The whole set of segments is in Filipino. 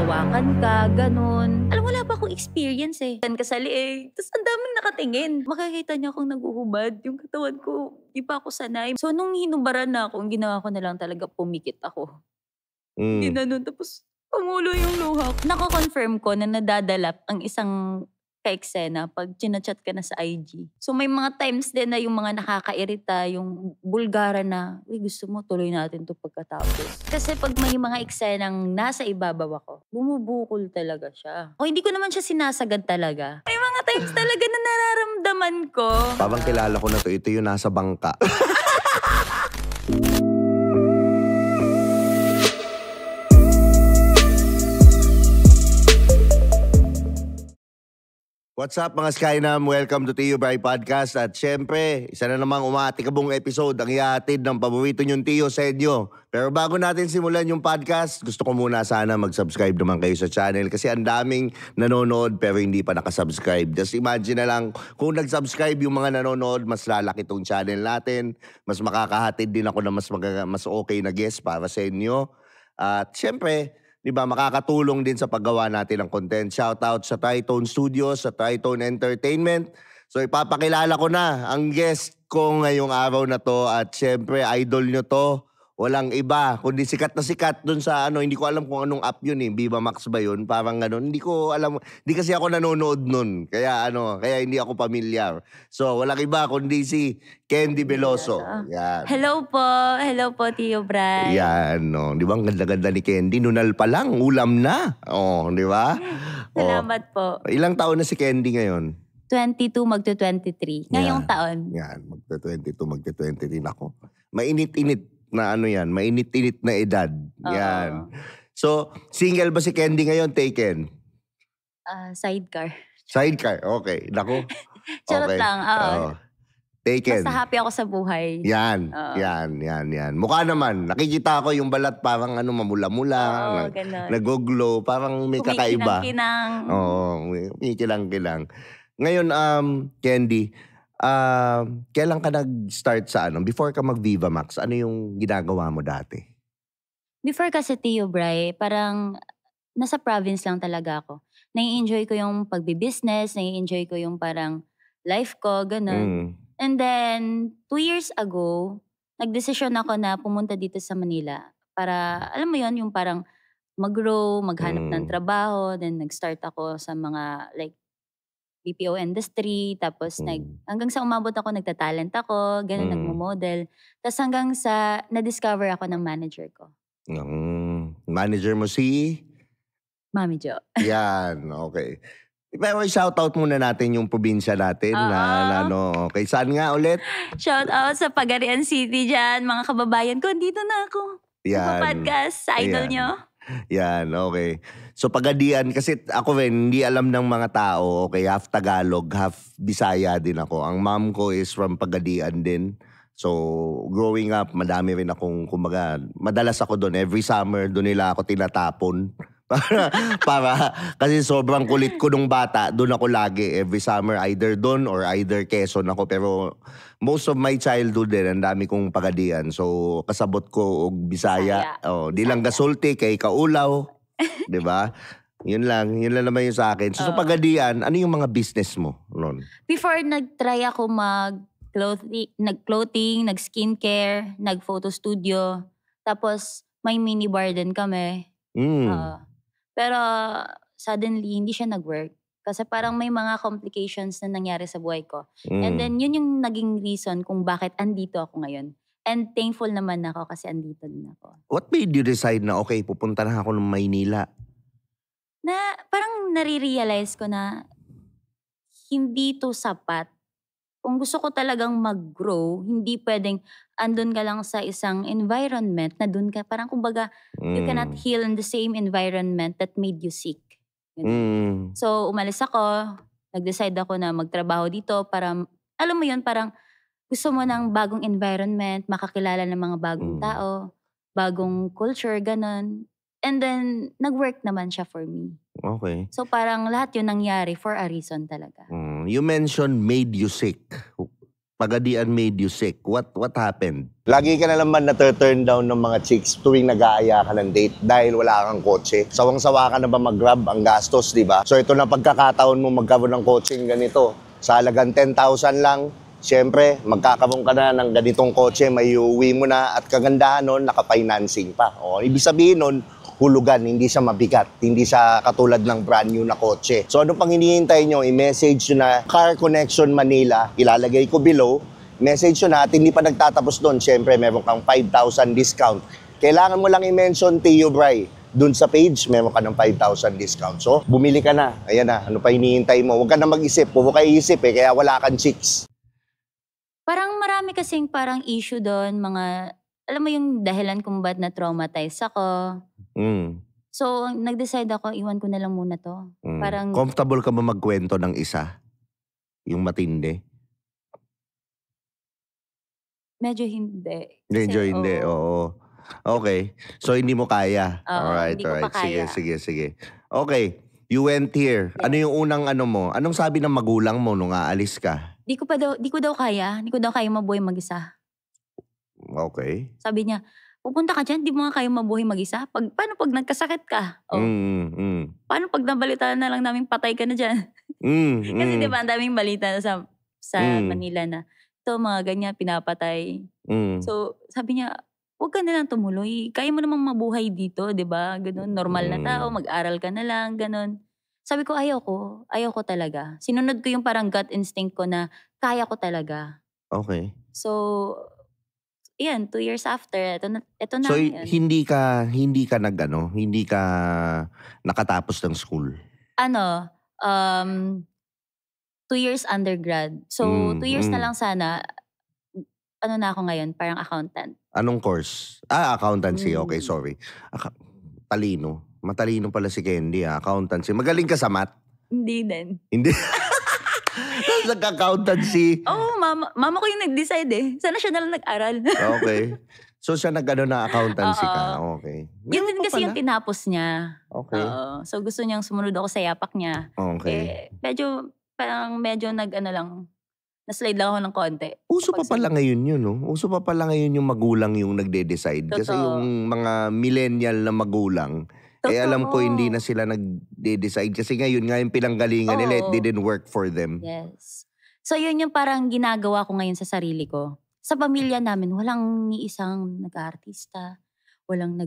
hahawakan ka, ganun. Alam, wala pa akong experience eh. Tan ka sa liig, tapos ang daming nakatingin. Makikita niya akong naguhubad, yung katawan ko, di pa ako sanay. So nung hinubaran na ako, ang ginawa ko na lang talaga, pumikit ako. Ginanon, tapos pumulo yung luha ko. Nako-confirm ko na nadadalap ang isang ka-eksena pag chinachat ka na sa IG. So may mga times din na yung mga nakakairita, yung bulgara na, uy, gusto mo tuloy natin to pagkatapos. Kasi pag may mga eksenang nasa ibabaw ako, bumubukol talaga siya. O hindi ko naman siya sinasagad talaga. May mga times talaga na nararamdaman ko. Parang kilala ko na to, ito yung nasa bangka. What's up mga Skynam? Welcome to Tio Bray Podcast. At syempre, isa na namang umatikabong episode ang ihatid ng paborito niyong Tio sa inyo. Pero bago natin simulan yung podcast, gusto ko muna sana mag-subscribe naman kayo sa channel kasi ang daming nanonood pero hindi pa nakasubscribe. Just imagine na lang kung nag-subscribe yung mga nanonood, mas lalaki tong channel natin. Mas makakahatid din ako na mas okay na guest para sa inyo. At syempre, di ba, makakatulong din sa paggawa natin ng content. Shoutout sa Tritone Studios, sa Tritone Entertainment. So ipapakilala ko na ang guest ko ngayong araw na to at syempre idol nyo to. Walang iba, kundi sikat na sikat dun sa hindi ko alam kung anong app yun eh. Viva Max ba yun? Parang ganun. Hindi ko alam, hindi kasi ako nanonood nun. Kaya kaya hindi ako pamilyar. So walang iba kundi si Candy Veloso. Yan. Hello po Tio Bray. Yan, no. Di ba ang ganda-ganda ni Candy? Nunal pa lang, ulam na. Di ba? Salamat po. Ilang taon na si Candy ngayon? 22, magto-23. Ngayong taon. Yan, magto-22, magto-23 ako. Mainit-init na yan, mainit-init na edad. Yan. So, single ba si Candy ngayon, taken? Sidecar. Sidecar, okay. Naku. Charot lang, taken. Basta happy ako sa buhay. Yan. Mukha naman, nakikita ko yung balat parang mamula-mula, nag-glow, parang may kakaiba. Kumikinang-kinang. Oo, kumikinang-kinang. Ngayon, Candy, kailan ka nag-start sa before ka mag-Viva Max, ano yung ginagawa mo dati? Before kasi Tio Bray, parang nasa province lang talaga ako. Nai-enjoy ko yung pagbi-business, nai-enjoy ko yung parang life ko, ganun. And then, 2 years ago, nagdesisyon ako na pumunta dito sa Manila para, alam mo yon, yung parang mag-grow, maghanap ng trabaho, then nag-start ako sa mga like BPO industry, tapos hanggang sa umabot ako, nagtatalent ako, ganun, nagmo-model. Tapos hanggang sa na-discover ako ng manager ko. Manager mo si? Mami Jo. Yan, okay. Pero shoutout muna natin yung probinsya natin okay. Saan nga ulit? Shoutout sa Pagarian City dyan, mga kababayan ko. Dito na ako. Yan. Podcast sa idol nyo. Yan, okay. So Pagadian, kasi ako rin, hindi alam ng mga tao, okay, half Tagalog, half Bisaya din ako. Ang mom ko is from Pagadian din. So, growing up, madami rin akong, kumbaga, madalas ako doon. Every summer, doon nila ako tinatapon. para kasi sobrang kulit ko nung bata, doon ako lagi. Every summer, either doon or either Quezon ako. Pero most of my childhood din, ang dami kong Pagadian. So, kasabot ko og Bisaya. Di lang gasulti kay Kaulaw. Diba? Yun lang naman yung sa akin. So, sa Pagadian, ano yung mga business mo noon? Before, nag-try ako nag-clothing, nag-skincare, nag-photo studio. Tapos, may mini bar din kami. Pero, suddenly, hindi siya nag-work. Kasi parang may mga complications na nangyari sa buhay ko. And then, yun yung naging reason kung bakit andito ako ngayon. And thankful naman ako kasi andito din ako. What made you decide na, okay, pupunta na ako ng Maynila? Na parang nare-realize ko na hindi to sapat. Kung gusto ko talagang mag-grow, hindi pwedeng andun ka lang sa isang environment na dun ka, parang kumbaga, you cannot heal in the same environment that made you sick. So, umalis ako, nag-decide ako na magtrabaho dito para, alam mo yun, parang gusto mo ng bagong environment, makakilala ng mga bagong tao, bagong culture, ganun. And then, nag-work naman siya for me. Okay. So parang lahat yun nangyari for a reason talaga. You mentioned made you sick. Pagadian made you sick. What happened? Lagi ka na naman na-turn down ng mga chicks tuwing nag-aaya ka ng date dahil wala kang kotse. Sawang-sawa ka na ba mag-grab ang gastos, di ba? So ito na pagkakataon mo magkaroon ng kotse ganito. Sa halagang 10,000 lang, siyempre, magkakaroon ka na ng ganitong kotse, may uuwi mo na at kagandahan nun, naka-financing pa. O, ibig sabihin nun, hulugan, hindi siya mabigat, hindi siya katulad ng brand new na kotse. So ano pang hinihintay nyo, i-message nyo na Car Connection Manila, ilalagay ko below, message nyo na at hindi pa nagtatapos doon, syempre meron kang 5,000 discount. Kailangan mo lang i-mention Tio Bray. Doon sa page, meron ka ng 5,000 discount. So, bumili ka na. Ayan na, ano pa hinihintay mo? Huwag ka na mag-isip, puro ka iisip kaya wala kang chicks. Parang marami kasing parang issue doon, mga, alam mo yung dahilan kung ba't na-traumatize ako. So, nag-decide ako, iwan ko na lang muna to. Parang, Comfortable ka ba magkwento ng isa? Yung matindi? medyo hindi. Medyo Kasi, hindi, oo. Okay. So, hindi mo kaya? Oo, hindi ko pa kaya. Sige. Okay. You went here. Ano yung unang ano mo? Anong sabi ng magulang mo nung aalis ka? Di ko daw kaya mabuhay mag-isa. Okay. Sabi niya, pupunta ka dyan, di mo nga kayo mabuhay mag-isa. Paano pag nagkasakit ka? Paano pag nabalitaan na lang namin patay ka na dyan? Kasi di ba, ang daming balita sa Manila na ito, mga ganyan, pinapatay. So, sabi niya, huwag ka na lang tumuloy. Kaya mo namang mabuhay dito, di ba? Ganun, normal na tao, mag-aral ka na lang, ganun. Sabi ko, ayaw ko talaga. Sinunod ko yung parang gut instinct ko na kaya ko talaga. Okay. So, yan, 2 years after, ito na So, yun. hindi ka nakatapos ng school? 2 years undergrad. So, 2 years na lang sana, na ako ngayon, parang accountant. Anong course? Accountancy. Okay, sorry. Talino. Matalino pala si Candy, accountancy. Magaling ka sa math? Hindi din. Hindi. Nag-accountancy. Mama ko yung nag-decide eh. Sana siya nalang nag-aral. Okay. So siya na accountancy ka. Okay. Yun din kasi yung tinapos niya. Okay. So gusto niyang sumunod ako sa yapak niya. Okay. Medyo na-slide lang ako ng konti. Uso pa pala ngayon yun, no? Uso pa pala ngayon yung magulang yung nagde-decide. Kasi yung mga millennial na magulang, alam ko hindi na sila nagde-decide. Kasi ngayon nga yung pinanggalingan nila, it didn't work for them. Yes. So yun yung parang ginagawa ko ngayon sa sarili ko. Sa pamilya namin, walang ni isang nag-aartista. Walang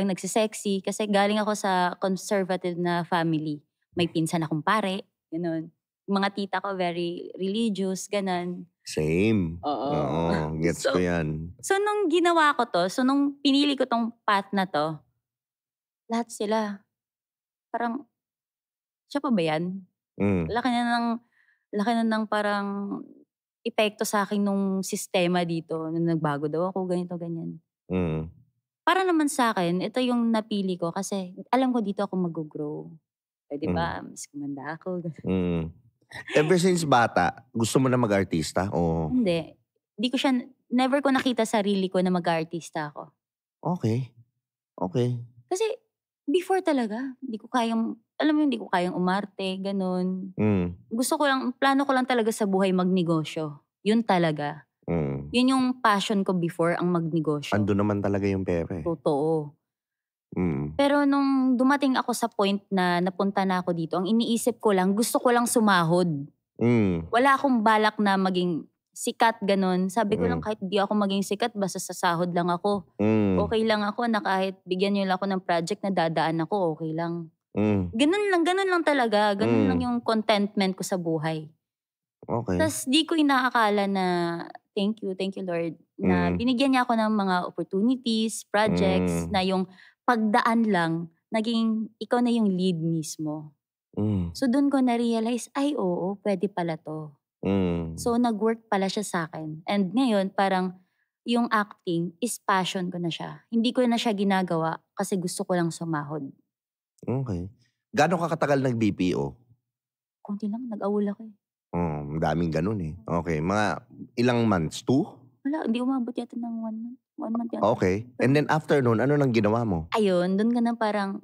nagsisexy. Kasi galing ako sa conservative na family. May pinsan akong pare, gano'n. Mga tita ko very religious, gano'n. Same. Oo. Gets ko yan. So nung ginawa ko to, nung pinili ko tong path na to, lahat sila, parang, siya pa ba yan? Laki na ng parang epekto sa akin nung sistema dito. Nung nagbago daw ako, ganito, ganyan. Para naman sa akin, ito yung napili ko kasi alam ko dito ako mag-grow. Pwede ba? Mas kumanda ako. Ever since bata, gusto mo na mag-artista? O... Hindi. Never ko nakita sarili ko na mag-artista ako. Okay. Kasi before talaga, hindi ko kayang umarte, ganun. Plano ko lang talaga sa buhay magnegosyo. Yun talaga. Yun yung passion ko before, ang magnegosyo. Ando naman talaga yung pera eh. Totoo. Pero nung dumating ako sa point na napunta na ako dito, ang iniisip ko lang, gusto ko lang sumahod. Wala akong balak na maging sikat, ganun. Sabi ko lang, kahit di ako maging sikat, basta sa sahod lang ako. Okay lang ako na kahit bigyan nyo lang ako ng project na dadaan ako, okay lang. Ganun lang talaga. Ganun lang yung contentment ko sa buhay. Okay. Tapos di ko inaakala na, thank you Lord, na binigyan niya ako ng mga opportunities, projects, na yung pagdaan lang, naging ikaw na yung lead mismo. So doon ko na-realize, ay oo, pwede pala to. So nag-work pala siya sa akin. And ngayon, parang yung acting is passion ko na siya. Hindi ko na siya ginagawa kasi gusto ko lang sumahod. Okay. Gaano ka katagal nag-BPO? Konti lang, nag-awol ako eh. Daming ganun eh. Okay, mga ilang months? 2? Wala, hindi umabot yata ng 1 month. 1 month yata. Okay. And then after nun, ano nang ginawa mo? Ayun, doon ka na parang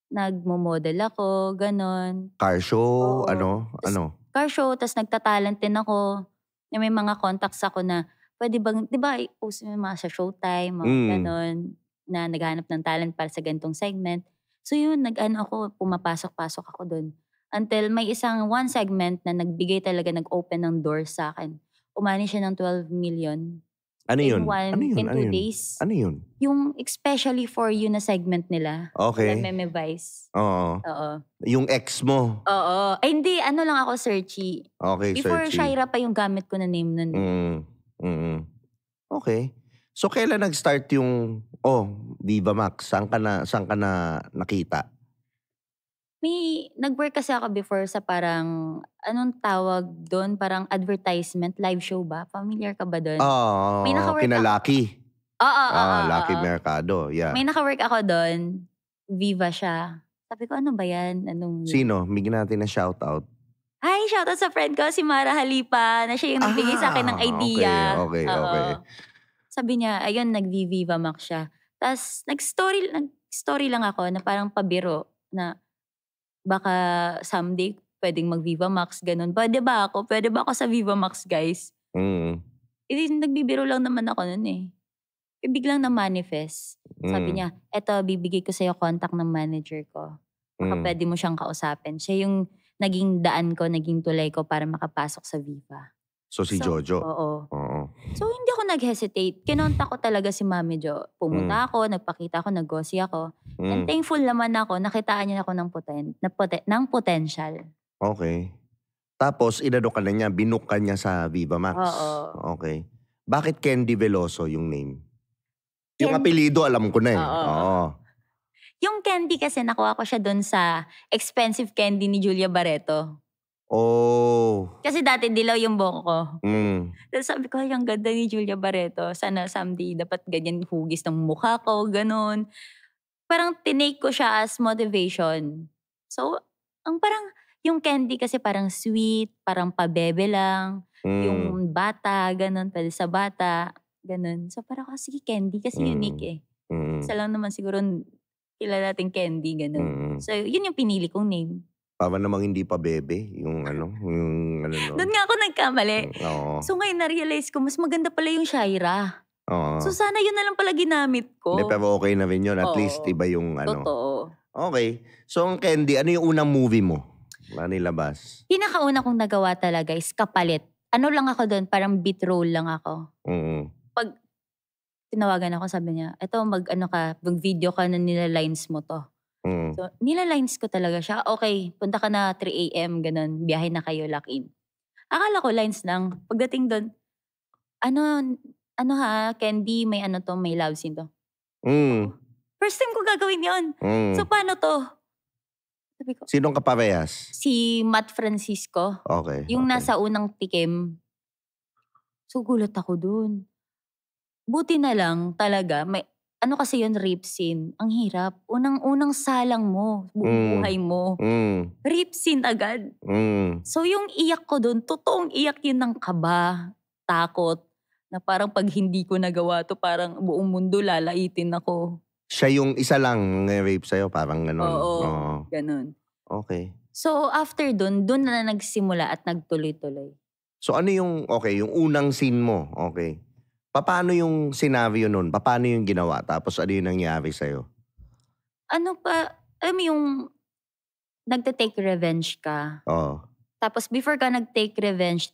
nagmo-model ako, ganon. Car show? Oo. Ano? Car show, tas nagtatalent din ako. Na may mga contacts ako na pwede bang, di ba, i-post mo yung mga sa Showtime, mga ganon, na naghahanap ng talent para sa ganitong segment. So yun, ako, pumapasok-pasok ako doon. Until may one segment na nagbigay talaga, nag-open ng doors sa akin. Umani siya ng 12 million. Ano yun? In 2 days. Ano yun? Yung especially for you na segment nila. Okay. Nila Meme Vice. Oo. Oo. Yung ex mo. Oo. Ay hindi, ano lang ako, searchy. Okay, Before searchy. Shaira pa yung gamit ko na name nun. Okay. So kailan nag-start yung Viva Max? Saan ka na nakita? May nag-work kasi ako before sa parang, anong tawag doon? Parang advertisement, live show ba? Familiar ka ba doon? May naka-work kina ako. Lucky. Oo. Lucky Mercado, yeah. May naka-work ako doon. Viva siya. Sabi ko, ano ba yan? Sino? Bigyan natin na shoutout. Hi, shoutout sa friend ko, si Mara Halipa, na siya yung nagbigay sa akin ng idea. Okay. Sabi niya, ayun, nag-Viva Max siya. Tapos, nag-story lang ako na parang pabiro na baka someday pwedeng mag-Viva Max, ganun. Pwede ba ako sa Viva Max, guys? Nagbibiro lang naman ako nun eh. Biglang na-manifest. Sabi niya, eto, bibigay ko sa'yo contact ng manager ko. Baka pwede mo siyang kausapin. Siya yung naging daan ko, naging tulay ko para makapasok sa Viva. So si Jojo? Oo. So hindi ako nag-hesitate. Kinontak ko talaga si Mami Jo. Pumunta ako, nagpakita ako, nag-gossy ako. And thankful naman ako, nakitaan niya ako ng potential. Okay. Tapos inano ka na niya, binook ka niya sa Viva Max? Oo. Okay. Bakit Candy Veloso yung name? Yung apelido alam ko na eh. Oo. Yung candy kasi nakuha ko siya doon sa expensive candy ni Julia Barreto. Kasi dati dilaw yung buhok ko. Tapos sabi ko, ay, ang ganda ni Julia Barreto. Sana someday dapat ganyan hugis ng mukha ko, ganun. Parang tinake ko siya as motivation. So, yung candy kasi parang sweet, parang pabebe lang. Yung bata, ganun, pwede sa bata, ganun. So parang sige, candy kasi unique eh. Isa lang naman siguro kilala natin candy, ganun. So yun yung pinili kong name. Para namang hindi pa bebe, yung ano. Doon nga ako nagkamali. So ngayon na-realize ko, mas maganda pala yung Shaira. So sana yun na lang pala ginamit ko. Hindi, pero okay na rin yun. At least iba yung ano. Totoo. Okay. So ang Candy, ano yung unang movie mo na nilabas? Pinakauna kong nagawa talaga is Kapalit. Ano lang ako doon, parang beat role lang ako. Pag tinawagan ako, sabi niya, eto mag-video ka na nila-lines mo to. So, nila-lines ko talaga siya. Okay, punta ka na 3 a.m. ganun, biyahe na kayo, lock in. Akala ko lines lang. Pagdating doon, Candy, may may love scene to. First time ko gagawin yon. So, paano to? Sabi ko, sinong kaparehas? Si Matt Francisco. Okay. Yung nasa unang tikim. So, gulat ako dun. Buti na lang talaga, kasi yun, rape scene. Ang hirap. Unang salang mo, buhay mo. Rape scene agad. So yung iyak ko dun, totoong iyak yun ng kaba, takot, na parang pag hindi ko nagawa to, parang buong mundo lalaitin ako. Siya yung isa lang rape sa'yo, parang gano'n. Oo, ganun. Okay. So after dun na nagsimula at nagtuloy-tuloy. So ano yung unang scene mo? Okay. Paano yung scenario nun? Paano yung ginawa? Tapos ano yung nangyari sa'yo? Yung nagte-take revenge ka. Tapos before ka nag-take revenge,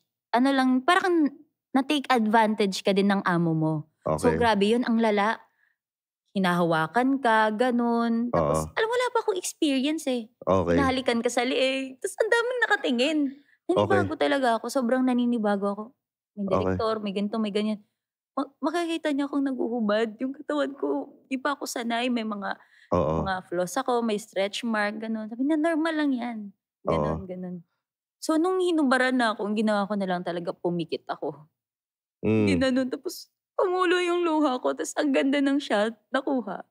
parang na-take advantage ka din ng amo mo. Okay. So grabe yun, ang lala. Hinahawakan ka, ganun. Tapos wala pa akong experience eh. Okay. Nahalikan ka sa liig. Tapos ang daming nakatingin. Nanibago talaga ako. Sobrang naninibago ako. May direktor, may ganito, may ganyan. Makikita niya akong naguhubad. Yung katawan ko, di pa ako sanay. May mga flaws ako, may stretch mark, ganun. Sabi na, normal lang yan. Ganun. So, nung hinubaran na ako, ang ginawa ko na lang talaga, pumikit ako. Ginanon, tapos pumulo yung luha ko, tapos ang ganda ng shot, nakuha.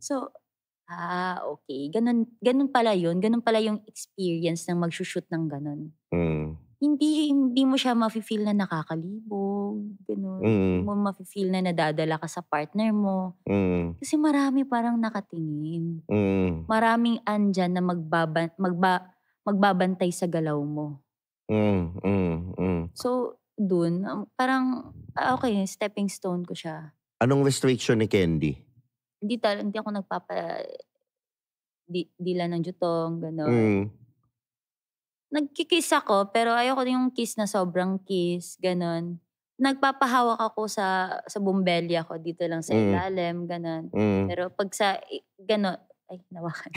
So, okay. Ganun pala yun. Ganun pala yung experience ng mag-shoot ng ganun. Hindi mo siya mafe-feel na nakakalibog, gano'n. Hindi mo mafe-feel na nadadala ka sa partner mo. Kasi marami parang nakatingin. Maraming andyan na magbabantay sa galaw mo. So, dun, parang, okay, stepping stone ko siya. Anong restriction ni Candy? Hindi ako dila ng jutong, gano'n. Mm. Nagki-kiss ako, pero ayoko yung kiss na sobrang kiss, gano'n. Nagpapahawak ako sa bumbelya ko, dito lang sa ilalim, gano'n. Pero pag sa gano'n, ay, nawakan.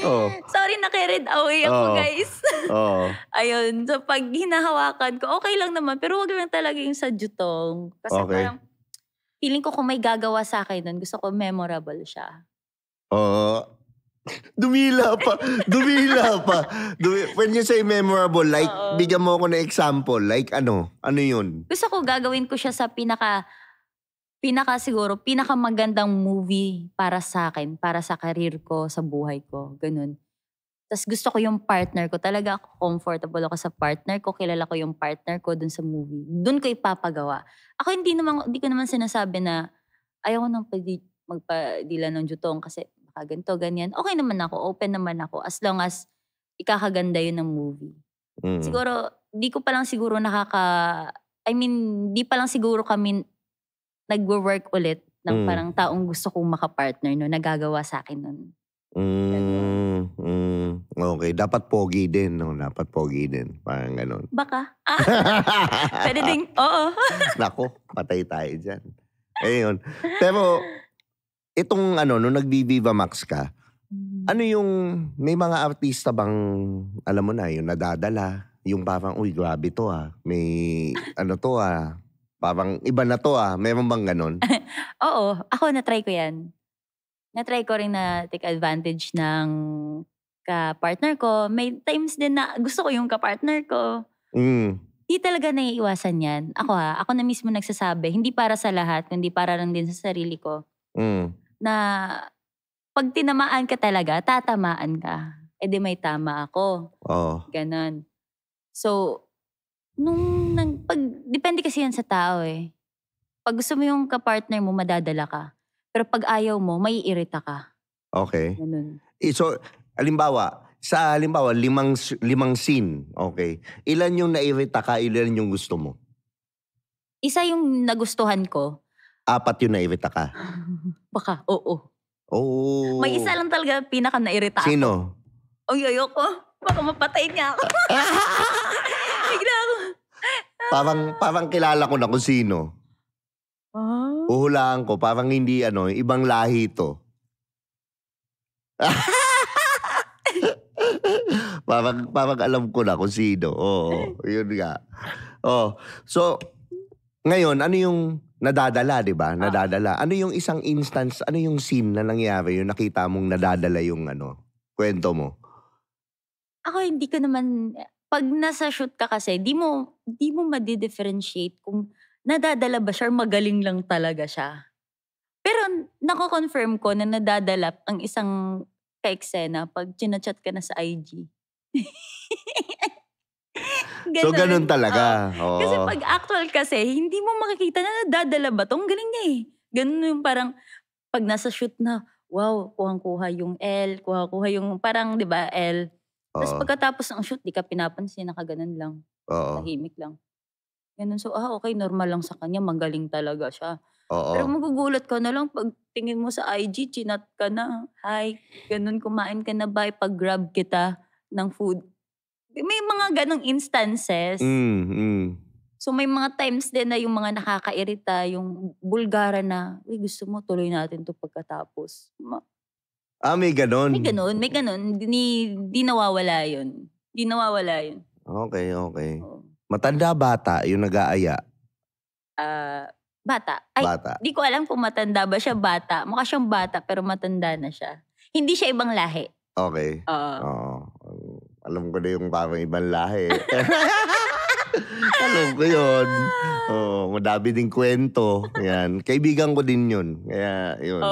Oh. Sorry, naki-read away ako, guys. Oo. Ayun, so pag hinahawakan ko, okay lang naman, pero wag lang talaga yung sa jutong. Kasi Okay. parang, feeling ko kung may gagawa sa akin nun, gusto ko memorable siya. Oo. Dumila pa. When you say memorable, like, bigyan mo ako ng example. Like, ano? Ano yun? Gusto ko gagawin ko siya sa siguro, pinakamagandang movie para sa akin, para sa career ko, sa buhay ko, ganun. Tapos gusto ko yung partner ko, talaga ako comfortable ako sa partner ko, kilala ko yung partner ko dun sa movie. Dun ko ipapagawa. Ako hindi ko naman sinasabi na ayaw ko nang magpadila ng jutong kasi baka ganito, ganyan. Okay naman ako, open naman ako as long as ikakaganda yun ng movie. Siguro, di pa lang siguro kami nagwo-work ulit ng parang taong gusto kong makapartner no, nagagawa sa akin nun. Okay, dapat pogi din, no? Dapat pogi din. Parang ganun. Baka. Pwede ding, oo. Nako, patay tayo dyan. Ayun. Pero, itong nung nag-Viva Max ka, ano yung, may mga artista bang, alam mo na, yung nadadala, yung parang, uy, grabe to may, parang iba na to meron bang ganun? Oo, ako na-try ko yan. Na-try ko rin na take advantage ng ka-partner ko. May times din na gusto ko yung ka-partner ko. Di talaga naiiwasan yan. Ako na mismo nagsasabi, hindi para sa lahat, kundi para lang din sa sarili ko. Na pag tinamaan ka talaga, tatamaan ka. E di may tama ako. Ganon. So, depende kasi yan sa tao eh. Pag gusto mo yung ka-partner mo, madadala ka. Pero pag ayaw mo, maiirita ka. Okay. Ganun. So, halimbawa, limang scene, okay. Ilan yung nairita ka, ilan yung gusto mo? Isa yung nagustuhan ko. 4 yung nairita ka? Baka, oo. Oh. May isa lang talaga pinaka nairita ako. Sino? Ay, ayoko. Baka mapatay niya ako. Bigla ako. Parang kilala ko na kung sino. Uhulaan ko, parang hindi ibang lahi to. parang alam ko na kung sino. Oo, yun nga. So, ngayon, ano yung nadadala, di ba? Nadadala. Ano yung isang instance, ano yung scene na nangyari, yung nakita mong nadadala yung kwento mo? Ako, hindi ko naman, pag nasa shoot ka kasi, di mo ma-differentiate kung nadadala ba siya or magaling lang talaga siya. Pero nako-confirm ko na nadadala ang isang ka-eksena pag chinachat ka na sa IG. So, ganun talaga. Kasi pag actual kasi, hindi mo makikita na nadadala ba to? Ang galing niya eh. Ganun yung parang, pag nasa shoot na, wow, kuhang-kuha yung L, kuha-kuha yung parang, di ba, L. Tapos pagkatapos ng shoot, di ka pinapansin, nakaganon lang. Tahimik lang. Ganun. So, okay, normal lang sa kanya, magaling talaga siya. Pero magugulat ka na lang pag tingin mo sa IG, chinat ka na. Hi, ganun, kumain ka na ba? Ipag-grab kita ng food. May mga ganong instances. So, may mga times din na yung mga nakakairita, yung bulgara na, uy, gusto mo, tuloy natin to pagkatapos. May ganon? May ganon. Di nawawala yun. Okay. Matanda, bata, yung nag-aaya? Bata. Ay, bata. Di ko alam kung matanda ba siya, bata. Mukha siyang bata, pero matanda na siya. Hindi siya ibang lahi. Okay. Alam ko na yung parang ibang lahi. Alam ko yun. Madami ding kwento. Yan. Kaibigan ko din yun. Kaya, yun.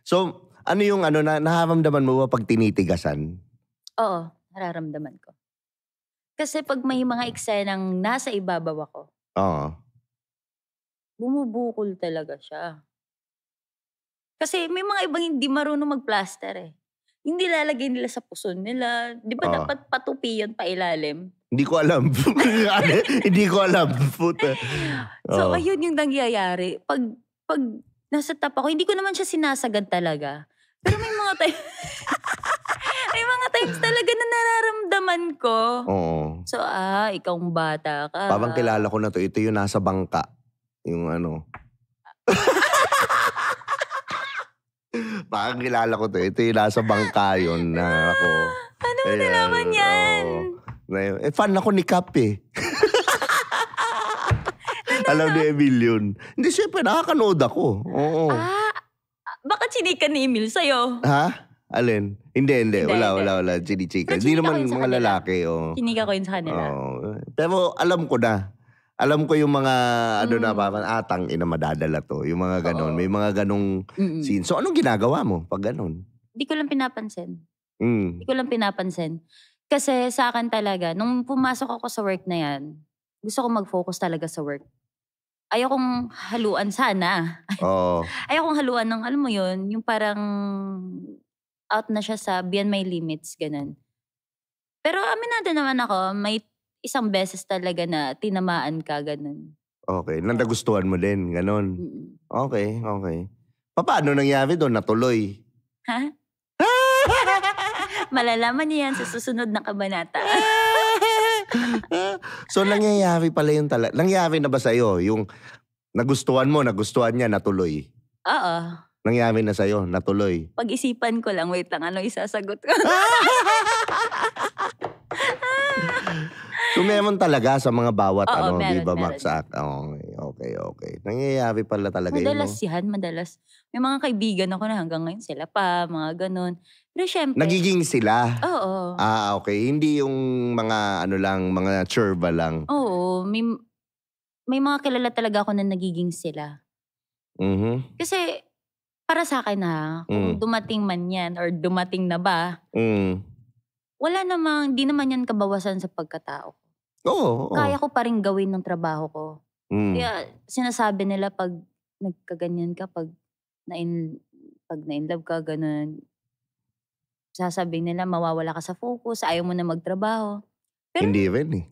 So, ano yung naharamdaman mo ba pag tinitigasan? Oo, nararamdaman ko. Kasi pag may mga eksenang nasa ibabaw ako, bumubukol talaga siya. Kasi may mga ibang hindi marunong mag-plaster eh. Hindi lalagay nila sa puson nila. Di ba dapat patupi yun pa ilalim? Hindi ko alam. Hindi ko alam. Puta. So, Oo. ayun yung nangyayari. Pag nasa top ako, hindi ko naman siya sinasagad talaga. Pero may mga may mga times talaga na nararamdaman ko. Oo. So, ikaw ang bata ka. Parang kilala ko na to. Ito yung nasa bangka. Yung ano. Parang kilala ko to. Ito yung nasa bangka yun na ako. Ano mo nalaman yan? Fan ako ni Cap eh. Alam ni Emil yun. Hindi, syempre, nakakanood ako. Oo. Bakit sinika ni Emil sa'yo? Ha? Alin? Hindi. Wala. Chinichika. Pero Hindi chinika ko naman yun sa mga kanila. lalaki. Oh. Sinika ko yun sa kanila. Pero alam ko na. Alam ko yung mga, parang atang ina madadala to. Yung mga ganon. May mga ganong scene. So, anong ginagawa mo pag ganon? Di ko lang pinapansin. Mm. Di ko lang pinapansin. Kasi sa akin talaga, nung pumasok ako sa work na yan, gusto ko mag-focus talaga sa work. Ayokong haluan sana. Oo. Ayokong haluan ng, alam mo yun, yung parang out na siya sa beyond my limits, ganun. Pero aminado naman ako, may isang beses talaga na tinamaan ka, ganun. Okay. Nagustuhan mo din, ganon. Okay. Paano nangyari doon? Natuloy? Ha? Malalaman niyo yan sa susunod na kabanata. So, nangyayari pala yung nangyari na ba sa'yo? Yung nagustuhan niya, natuloy? Oo. Nangyari na sa'yo, natuloy? Pag-isipan ko lang, wait lang, ano isasagot ko? So, meron talaga sa mga bawat meron, di ba, meron. Maxak? Okay. Nangyayari pala talaga Madalas yun, no? yan, madalas. May mga kaibigan ako na hanggang ngayon sila pa, mga ganun. Pero syempre, Nagiging sila? oo. Okay. Hindi yung mga mga churba lang. Oo, may mga kilala talaga ako na nagiging sila. Mhm. Kasi, para sa akin kung dumating man yan or dumating na ba, wala namang, di naman yan kabawasan sa pagkatao. Oo. Kaya ko pa rin gawin ng trabaho ko. Kaya sinasabi nila pag nagkaganyan ka, pag na-inlove ka, ganun, sasabihin nila mawawala ka sa focus, ayaw mo na magtrabaho. Pero Hindi rin eh.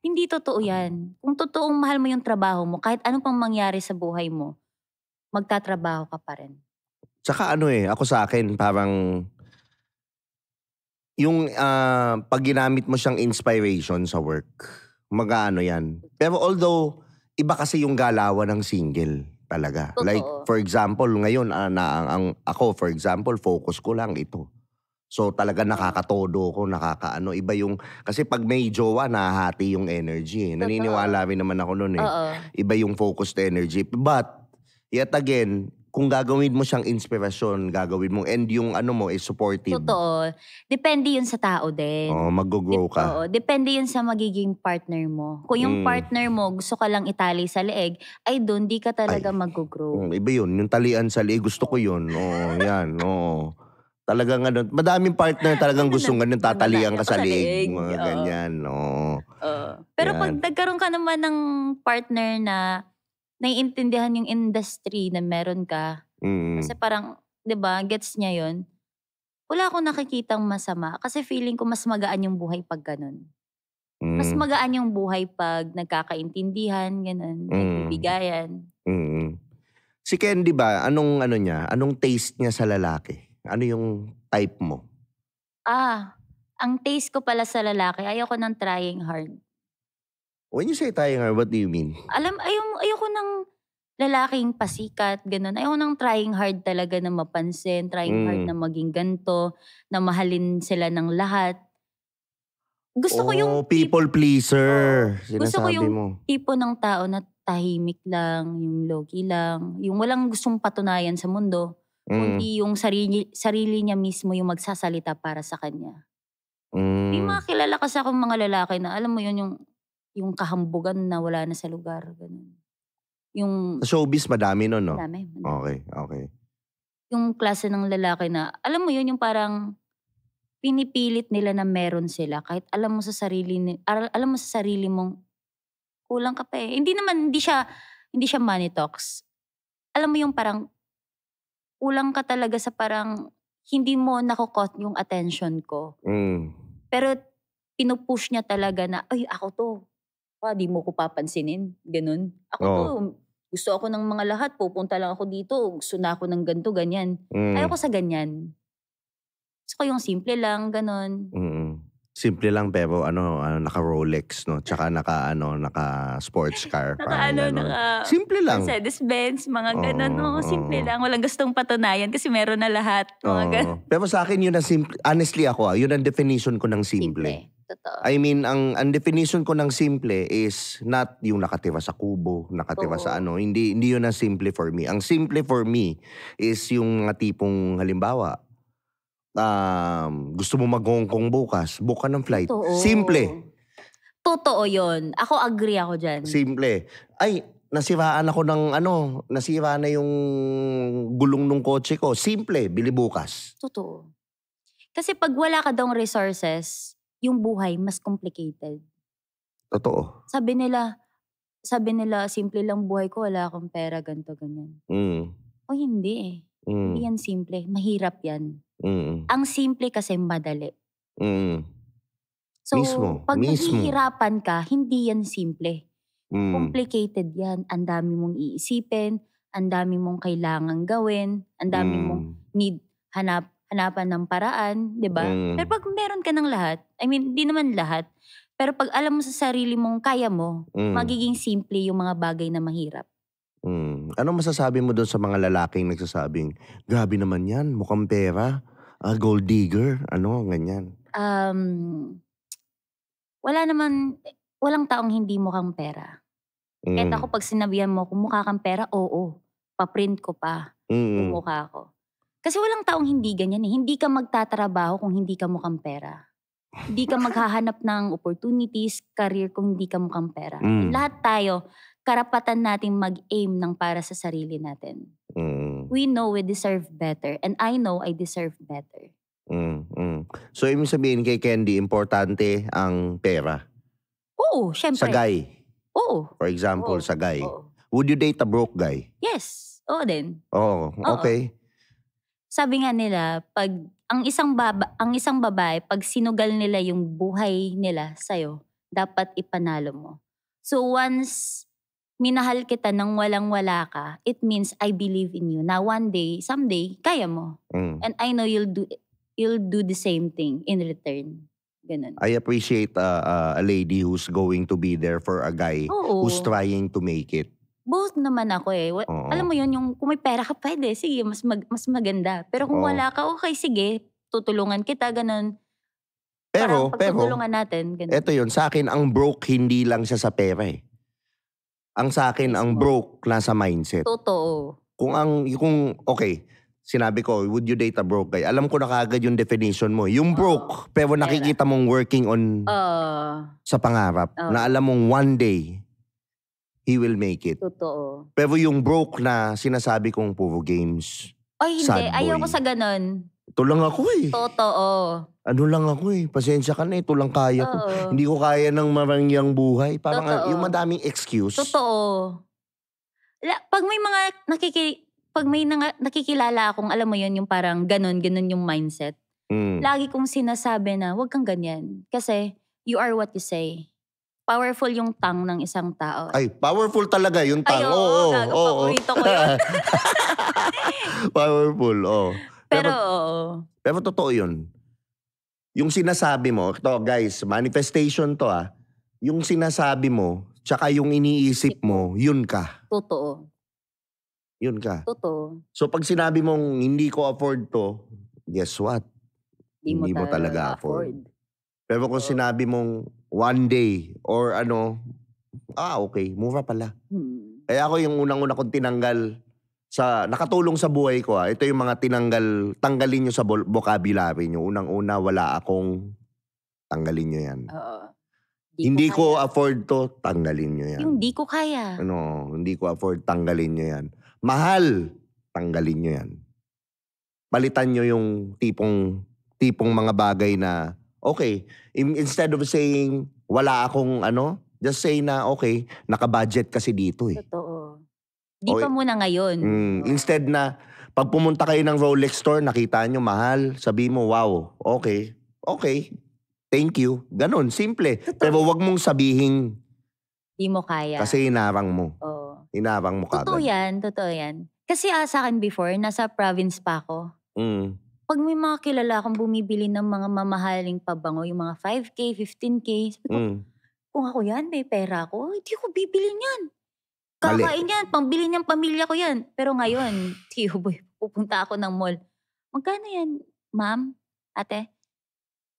Hindi totoo yan. Kung totoong mahal mo yung trabaho mo, kahit anong pang mangyari sa buhay mo, magtatrabaho ka pa rin. Tsaka ako sa akin, parang yung pag ginamit mo siyang inspiration sa work, mag-aano yan. Pero although, iba kasi yung galawan ng single talaga. Totoo. Like, for example, ngayon, ako, for example, focus ko lang ito. So, talaga nakakatodo ko, iba yung, kasi pag may jowa, nahahati yung energy. Naniniwala rin naman ako nun eh. Oo. Iba yung focused energy. But, yet again, kung gagawin mo siyang inspirasyon, gagawin mo, and yung is supportive. Totoo. Depende yun sa tao din. Mag-grow ka. Oo, depende yun sa magiging partner mo. Kung yung partner mo, gusto ka lang itali sa leeg, ay doon, di ka talaga mag-grow. Iba yun. Yung talian sa leeg, gusto ko yun. Oo, yan. Oo. Talagang madaming partner talagang gustong ganun, tatalian ka sa leeg. Mga ganyan. Oo. Pero Yan. pag nagkaroon ka naman ng partner na naiintindihan yung industry na meron ka, kasi parang, di ba, gets niya yun, wala akong nakikitang masama. Kasi feeling ko mas magaan yung buhay pag ganun. Mas magaan yung buhay pag nagkakaintindihan, ganun, nagbibigayan. Si Ken, di ba, anong taste niya sa lalaki? Ano yung type mo? Ang taste ko pala sa lalaki, ayoko ng trying hard. When you say trying hard, what do you mean? Ayoko ng lalaking pasikat, ganun. Ayoko ng trying hard talaga na mapansin, trying hard na maging ganto, na mahalin sila ng lahat. Gusto ko yung people pleaser. Gusto ko Sinasabi yung mo. tipo ng tao na tahimik lang, yung low-key lang, yung walang gustong patunayan sa mundo, kundi yung sarili niya mismo yung magsasalita para sa kanya. May mga kilala kasi akong mga lalaki na alam mo yun, yung kahambugan na wala na sa lugar. Ganun. Sa showbiz, madami nun, no? Madami. Okay. Yung klase ng lalaki na, alam mo yun, yung parang pinipilit nila na meron sila kahit alam mo sa sarili mong kulang ka pa eh. Hindi siya money talks. Alam mo yung parang kulang ka talaga sa parang hindi mo nakukot yung attention ko. Pero pinupush niya talaga na, ay ako to, di mo ko papansinin, ganun. Ako to, Oo. gusto ako ng mga lahat, pupunta lang ako dito, gusto na ako ng ganito, ganyan. Ayoko sa ganyan. Gusto ko yung simple lang, ganun. Simple lang pero naka-Rolex, no? Tsaka naka-sports car. Simple lang. Mercedes-Benz, mga ganun. Simple lang. Walang gustong patunayan kasi meron na lahat. Mga ganun. Pero sa akin yun ang simple. Honestly ako, yun ang definition ko ng simple. Totoo. I mean, ang definition ko ng simple is not yung nakatira sa kubo, nakatira sa Hindi yun ang simple for me. Ang simple for me is yung mga tipong halimbawa, gusto mo mag-Hong Kong bukas, book ka ng flight. Totoo. Simple. Totoo yun. Ako agree ako dyan. Simple. Ay, nasiraan ako ng nasira na yung gulong ng kotse ko. Simple, bili bukas. Totoo. Kasi pag wala ka daw resources, yung buhay mas complicated. Totoo. Sabi nila, simple lang buhay ko, wala akong pera, ganito, ganyan. O hindi eh. Hindi yan simple. Mahirap yan. Ang simple kasi madali. So, pag naghihirapan ka, hindi yan simple. Complicated yan. Ang dami mong iisipin, ang dami mong kailangang gawin, ang dami mong hanapan ng paraan, di ba? Pero pag meron ka ng lahat, I mean, di naman lahat, pero pag alam mo sa sarili mong kaya mo, magiging simple yung mga bagay na mahirap. Ano masasabi mo doon sa mga lalaking nagsasabing, grabe naman yan, mukhang pera, gold digger, ganyan? Walang taong hindi mukhang pera. Kahit ako pag sinabihan mo kung mukha kang pera, oo, paprint ko pa kung mukha ko. Kasi walang taong hindi ganyan eh. Hindi ka magtatrabaho kung hindi ka mukhang pera. Hindi ka maghahanap ng opportunities, career kung hindi ka mukhang pera. Lahat tayo, karapatan nating mag-aim ng para sa sarili natin. We know we deserve better and I know I deserve better. So, ibig sabihin kay Candy, importante ang pera? Oo, syempre. Sa guy? Oo. For example, sa guy. Would you date a broke guy? Yes. Oo din. Okay. Sabi nga nila, pag ang isang babae, pag sinugal nila yung buhay nila sa'yo, dapat ipanalo mo. So once minahal kita nang walang-wala ka, it means I believe in you. Na one day, someday, kaya mo. And I know you'll do the same thing in return. Ganun. I appreciate a lady who's going to be there for a guy who's trying to make it. Both naman ako eh. Alam mo yun, yung kung may pera ka, pwede. Sige, mas maganda. Pero kung wala ka, okay, sige. Tutulungan kita, ganun. Pero, pagtutulungan natin, ganun. Eto yun, sa akin, ang broke hindi lang siya sa pera eh. Ang sa akin, ang broke nasa mindset. Totoo. Okay, sinabi ko, would you date a broke guy? Alam ko na kagad yung definition mo. Yung broke, pero nakikita mong working on sa pangarap. Na alam mong one day, he will make it. Totoo. Pero yung broke na sinasabi kong puro games. Ay, hindi. Ayoko sa ganun. Ito lang ako eh. Totoo. Ano lang ako eh. Pasensya ka na, ito lang kaya ko. Hindi ko kaya ng marangyang buhay. Parang yung madaming excuse. Totoo. Pag may nakikilala akong, alam mo yun, yung parang ganun yung mindset. Lagi kong sinasabi na, huwag kang ganyan. Kasi, you are what you say. Powerful yung tongue ng isang tao. Ay, powerful talaga yung tongue. Oo. Paborito ko yun. Powerful, Pero totoo yun. Yung sinasabi mo, ito guys, manifestation to yung sinasabi mo, tsaka yung iniisip mo, yun ka. Totoo. Yun ka. Totoo. So pag sinabi mong hindi ko afford to, guess what? Hindi mo talaga afford. Pero kung sinabi mong one day or okay, mura pala. Kaya ako yung unang-una kong tinanggal nakatulong sa buhay ko ito yung mga tanggalin nyo sa vocabulary nyo. Unang-una, wala akong, tanggalin nyo yan. Hindi ko afford to, tanggalin nyo yan. Yung di ko kaya. Hindi ko afford, tanggalin nyo yan. Mahal, tanggalin nyo yan. Palitan nyo yung tipong mga bagay na, okay, instead of saying, wala akong just say na, okay, naka-budget kasi dito eh. Totoo. Di pa muna ngayon. Instead na, pag pumunta kayo ng Rolex store, nakita nyo mahal, sabi mo, wow, okay. thank you. Ganon, simple. Totoo. Pero wag mong sabihin Di mo kaya. kasi hinarang mo. Oo. Hinarang mo Totoo kagad. yan, totoo yan. Kasi sa akin before, nasa province pa ako. Mm. Pag may mga kilala akong bumibili ng mga mamahaling pabango, yung mga 5K, 15K, sabi ko, kung ako yan, may pera ako, hindi ko bibili niyan. Mali. Kakain yan, pambili niyang pamilya ko yan. Pero ngayon, tiyo boy, pupunta ako ng mall. Magkano yan, ma'am? Ate?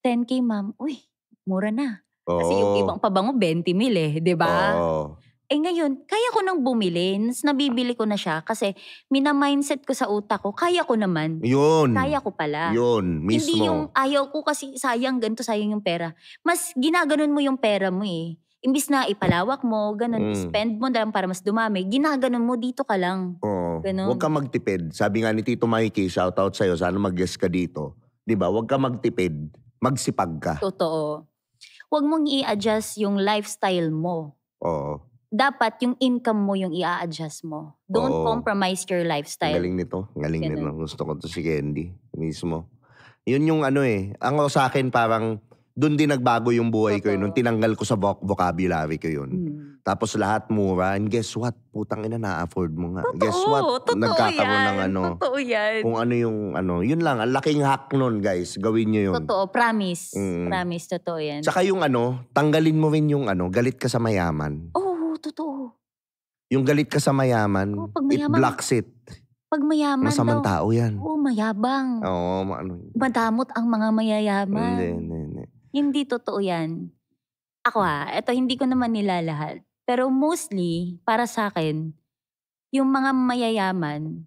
10K, ma'am. Uy, mura na. Kasi yung ibang pabango, 20 mil eh, di ba? Oo. Eh ngayon, kaya ko nang bumili. Nabibili ko na siya kasi mina-mindset ko sa utak ko, kaya ko naman. Yun. Kaya ko pala. Yun, mismo. Hindi yung ayaw ko kasi sayang ganito, sayang yung pera. Mas ginaganon mo yung pera mo eh. Imbis na ipalawak mo, ganun, spend mo na lang para mas dumami, ginaganon mo, dito ka lang. Oo. Ganun. Huwag ka magtipid. Sabi nga ni Tito Mikey, shoutout sa'yo, sana mag-guest ka dito. Diba? Huwag ka magtipid. Magsipag ka. Totoo. Huwag mong i-adjust yung lifestyle mo. Oo. Dapat yung income mo yung i-adjust mo. Don't compromise your lifestyle. Galing nito. Galing Ganun. nito. Gusto ko to si Candy. Mismo. Yun yung ano eh. Ang sa akin parang doon din nagbago yung buhay ko yun. Nung tinanggal ko sa vocabulary ko yun. Tapos lahat mura. And guess what? Putang ina, na-afford mo nga. Totoo, Guess what? totoo Nagkakaroon yan. ng ano. Totoo yan. Kung ano yung ano. Yun lang. Ang laking hack nun, guys. Gawin nyo yun. Totoo, promise. Promise, totoo yan. Tsaka yung ano, tanggalin mo rin yung ano, galit ka sa mayaman. Oo, totoo. Yung galit ka sa mayaman, pag it mayaman, blocks it. Pag mayaman Masamang daw. tao yan. Oo, mayabang. Oo, ano. Madamot ang mga mayayaman. Hindi. Hindi totoo yan. Ako eto hindi ko naman nilalahat. Pero mostly, para sa akin, yung mga mayayaman,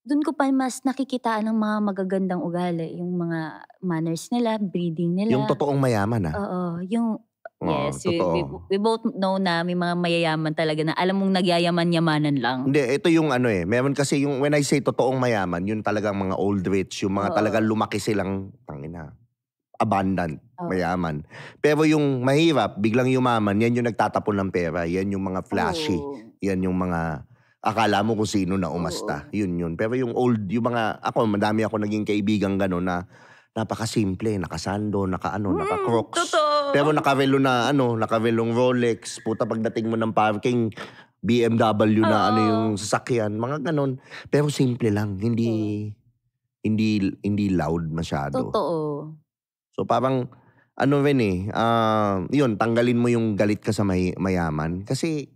dun ko pa mas nakikitaan ng mga magagandang ugali. Yung mga manners nila, breeding nila. Yung totoong mayaman Oo, yung yes, totoo. we both know na may mga mayayaman talaga na alam mong nagyayaman-yamanan lang. Hindi, ito yung ano eh. Meron kasi yung, when I say totoong mayaman, yun talagang mga old rich, yung mga talagang lumaki silang, tangina, abundant, mayaman. Pero yung mahirap, biglang yumaman, yan yung nagtatapon ng pera. Yan yung mga flashy. Yan yung mga, akala mo kung sino na umasta. Yun. Pero yung old, yung mga, madami ako naging kaibigan gano'n na, napakasimple, nakasando, naka-crocs. Totoo. Pero nakavelong Rolex. Puta, pagdating mo ng parking, BMW na yung sasakyan. Mga ganon. Pero simple lang. Hindi loud masyado. Totoo. So parang, yun, tanggalin mo yung galit ka sa mayaman. Kasi,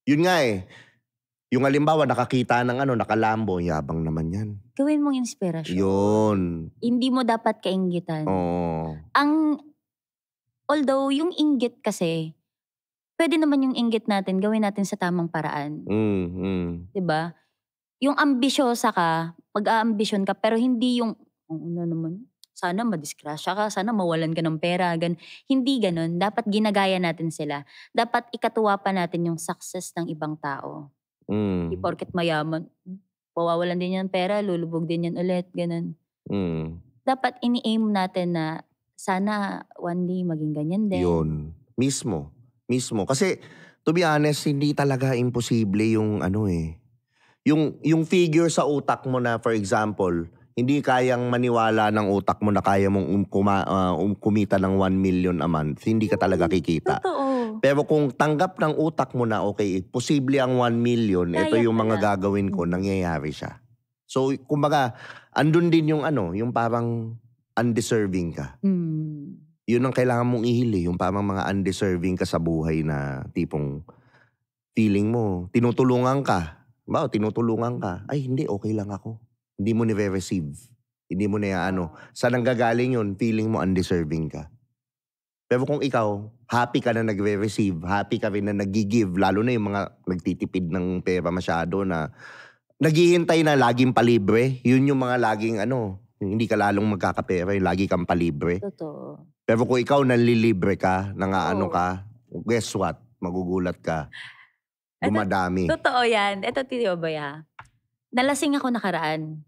yun nga eh. Yung halimbawa, nakakita ng nakalambo, yabang naman yan. Gawin mong inspirasyon. Yun. Hindi mo dapat kainggitan. Oo. Although, yung inggit kasi, pwede naman yung inggit natin, gawin natin sa tamang paraan. Diba? Yung ambisyosa ka, mag-aambisyon ka, pero hindi yung, sana madisgrasya ka, sana mawalan ka ng pera, hindi ganon. Dapat ginagaya natin sila. Dapat ikatuwa pa natin yung success ng ibang tao. Di porket mayaman, pawawalan din yan pera, lulubog din yan ulit, ganon. Dapat ini-aim natin na sana one day maging ganyan din. Yun. Mismo. Kasi, to be honest, hindi talaga imposible yung yung figure sa utak mo na, for example, hindi kayang maniwala ng utak mo na kaya mong kumita ng 1 million a month. Hindi ka talaga kikita. Totoo. Pero kung tanggap ng utak mo na, okay, posible ang 1 million, ito yung mga gagawin ko, nangyayari siya. So, kumbaga, andun din yung yung parang undeserving ka. Yun ang kailangan mong ihili, yung parang mga undeserving ka sa buhay na tipong feeling mo, tinutulungan ka. Ay hindi, okay lang ako. Hindi mo nire-receive. Hindi mo na saan ang gagaling yun, feeling mo undeserving ka. Pero kung ikaw, happy ka na nagre-receive, happy ka rin na nag-give, lalo na yung mga nagtitipid ng pera masyado na naghihintay na laging palibre, yun yung mga laging hindi ka lalong magkakapera, yung lagi kang palibre. Totoo. Pero kung ikaw nanlilibre ka, ka, guess what? Magugulat ka. Dumadami. Totoo yan. Ito, Tito Boy Nalasing ako nakaraan.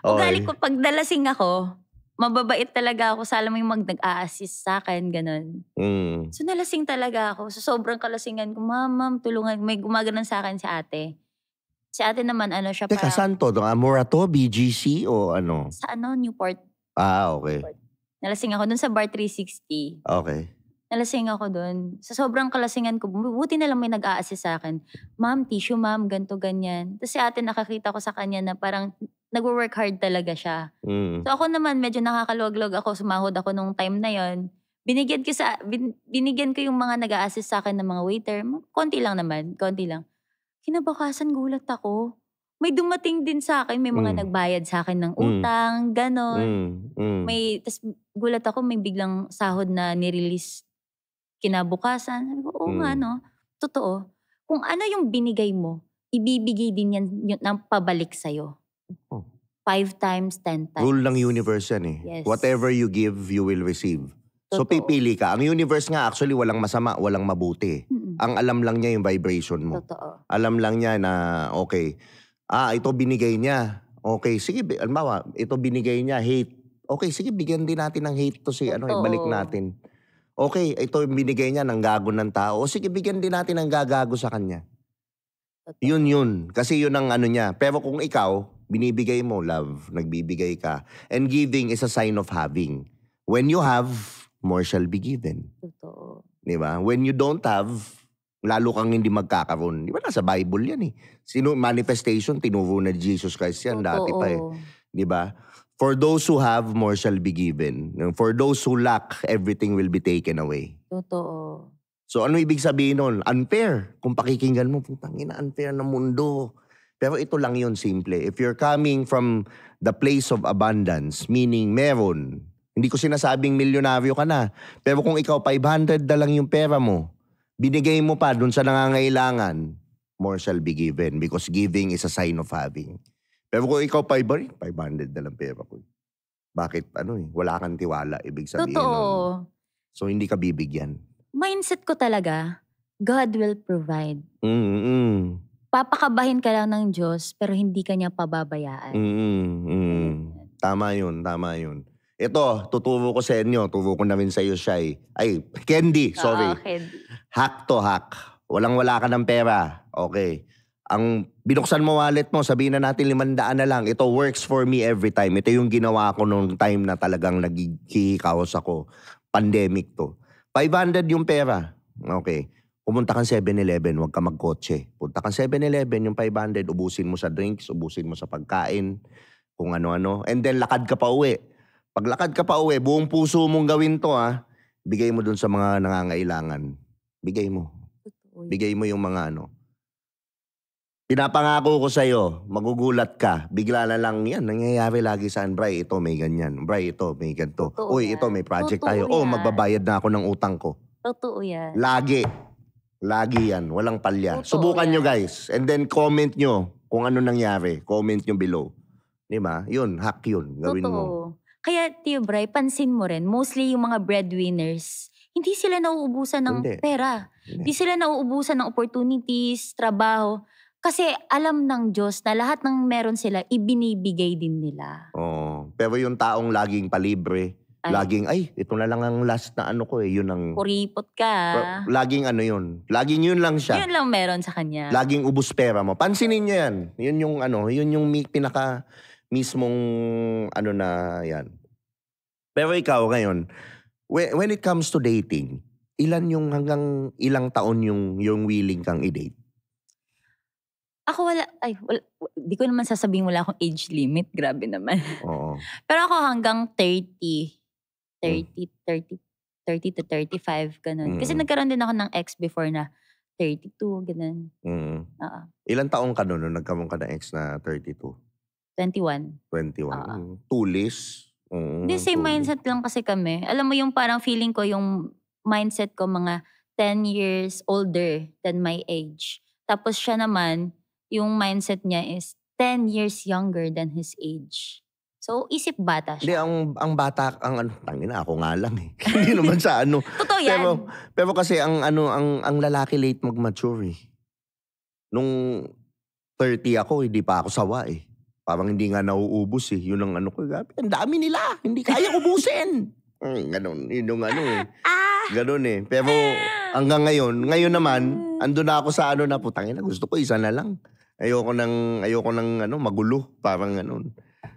Ugali ko, pag nalasing ako, mababait talaga ako. Sa alam mo yung nag-a-assist sa akin, ganun. So nalasing talaga ako. So sobrang kalasingan ko, ma'am, tulungan. May gumaganon sa akin si ate. Si ate naman, siya Teka, saan to? Morato, BGC o ano? Sa Newport. Okay. Nalasing ako dun sa Bar 360. Okay. Nalasing ako dun. Sa sobrang kalasingan ko, buti na lang may nag-a-assist sa akin. Ma'am, tissue ma'am, ganto ganyan. Tapos si ate nakakita ko sa kanya na parang nag-work hard talaga siya. Mm. So ako naman, medyo nakakaluwag-luwag ako, sumahod ako nung time na yon. Binigyan ko yung mga nag-a-assist sa akin ng mga waiter. Konti lang naman, konti lang. Kinabakasan, gulat ako. May dumating din sa akin, may mga nagbayad sa akin ng utang, ganon. Tas gulat ako, may biglang sahod na nirelease kinabukasan. Sabi ko, oo nga no, totoo. Kung ano yung binigay mo, ibibigay din yan ng pabalik sa'yo. 5 times, 10 times. Rule ng universe yan eh. Yes. Whatever you give, you will receive. So Totoo. pipili ka. Ang universe nga actually walang masama, walang mabuti. Ang alam lang niya yung vibration mo. Totoo. Alam lang niya na okay, ito binigay niya. Okay, sige, halimbawa, ito binigay niya, hate. Okay, sige, bigyan din natin ng hate to si ibalik natin. Okay, ito yung binigay niya ng gago ng tao. O sige, bigyan din natin ng gagago sa kanya. Totoo. Yun. Kasi yun ang ano niya. Pero kung ikaw, binibigay mo love, nagbibigay ka. And giving is a sign of having. When you have, more shall be given. Totoo. Diba? When you don't have, lalo kang hindi magkakaroon. Di ba nasa Bible yan eh. Manifestation, tinuro na Jesus Christ yan. Dati pa eh. Di ba? For those who have, more shall be given. For those who lack, everything will be taken away. Totoo. So ano ibig sabihin nun? Unfair. Kung pakikinggan mo, putang ina, unfair na mundo. Pero ito lang yun, simple. If you're coming from the place of abundance, meaning meron, hindi ko sinasabing milyonaryo ka na. Pero kung ikaw 500 na lang yung pera mo, binigay mo pa dun sa nangangailangan, more shall be given because giving is a sign of having. Pero kung ikaw 500 na lang pera ko. Bakit? Wala kang tiwala, ibig sabihin. Totoo. So hindi ka bibigyan. Mindset ko talaga, God will provide. Mm-mm. Papakabahin ka lang ng Diyos, pero hindi ka niya pababayaan. Tama yun. Ito, tuturo ko sa inyo. Turo ko na rin sa iyo, Shai. Ay, Candy, sorry. Candy. Hack to hack. Walang-wala ka ng pera. Okay. Ang binuksan mo wallet mo, sabihin na natin 500 na lang. Ito works for me every time. Ito yung ginawa ko nung time na talagang nagkikaos ako. Pandemic to. 500 yung pera. Okay. Pumunta kang 7-Eleven, huwag ka magkotse. Punta kang 7-Eleven, yung 500, ubusin mo sa drinks, ubusin mo sa pagkain, kung ano-ano. And then lakad ka pa uwi. Pag lakad ka pa uwi, buong puso mong gawin to bigay mo dun sa mga nangangailangan. Bigay mo. Bigay mo yung mga Pinapangako ko sa'yo, magugulat ka. Bigla na lang yan. Nangyayari lagi saan, Bray, ito may ganyan. Bray, ito may ganito. Uy, ito may project tayo. Magbabayad na ako ng utang ko. Totoo yan. Lagi yan. Walang palya. Totoo Subukan yan. nyo guys. And then comment nyo kung ano nangyari. Comment nyo below. Diba? Yun, hack yun. Gawin mo. Kaya, Tio Bray, pansin mo rin, mostly yung mga breadwinners, hindi sila nauubusan ng pera. Hindi sila nauubusan ng opportunities, trabaho. Kasi alam ng Diyos na lahat ng meron sila, ibinibigay din nila. Pero yung taong laging palibre, laging, ito na lang ang last na ko yun ang... Kuripot ka. Laging yun. Laging yun lang siya. Yun lang meron sa kanya. Laging ubus pera mo. Pansinin nyo yan. Yun yung pinaka mismong na yan. Pero ikaw ngayon, when it comes to dating, ilan yung hanggang ilang taon yung willing kang i-date? Ako di ko naman sasabihin wala akong age limit. Grabe naman. Oo. Pero ako hanggang 30 to 35, ganun. Kasi nagkaroon din ako ng ex before na 32, ganun. Ilang taong ka nung nagkaroon ka ng ex na 32? 21. 21. Tulis. Hindi, same mindset lang kasi kami. Alam mo yung parang feeling ko, yung mindset ko mga 10 years older than my age. Tapos siya naman, yung mindset niya is 10 years younger than his age. So, isip bata Hindi, siya. ang bata, tangina, ako nga lang eh. Hindi naman sa Totoo yan. Pero kasi ang lalaki late mag-mature eh. Nung 30 ako, hindi pa ako sawa eh. Parang hindi nga nauubos eh. Yun ang ko. Ang dami nila. Hindi kaya ubusin. Ganon. Yun yung eh. Ganon eh. Pero hanggang ngayon naman, andun na ako sa na putangin na. Gusto ko isa na lang. Ayoko nang magulo. Parang ganon.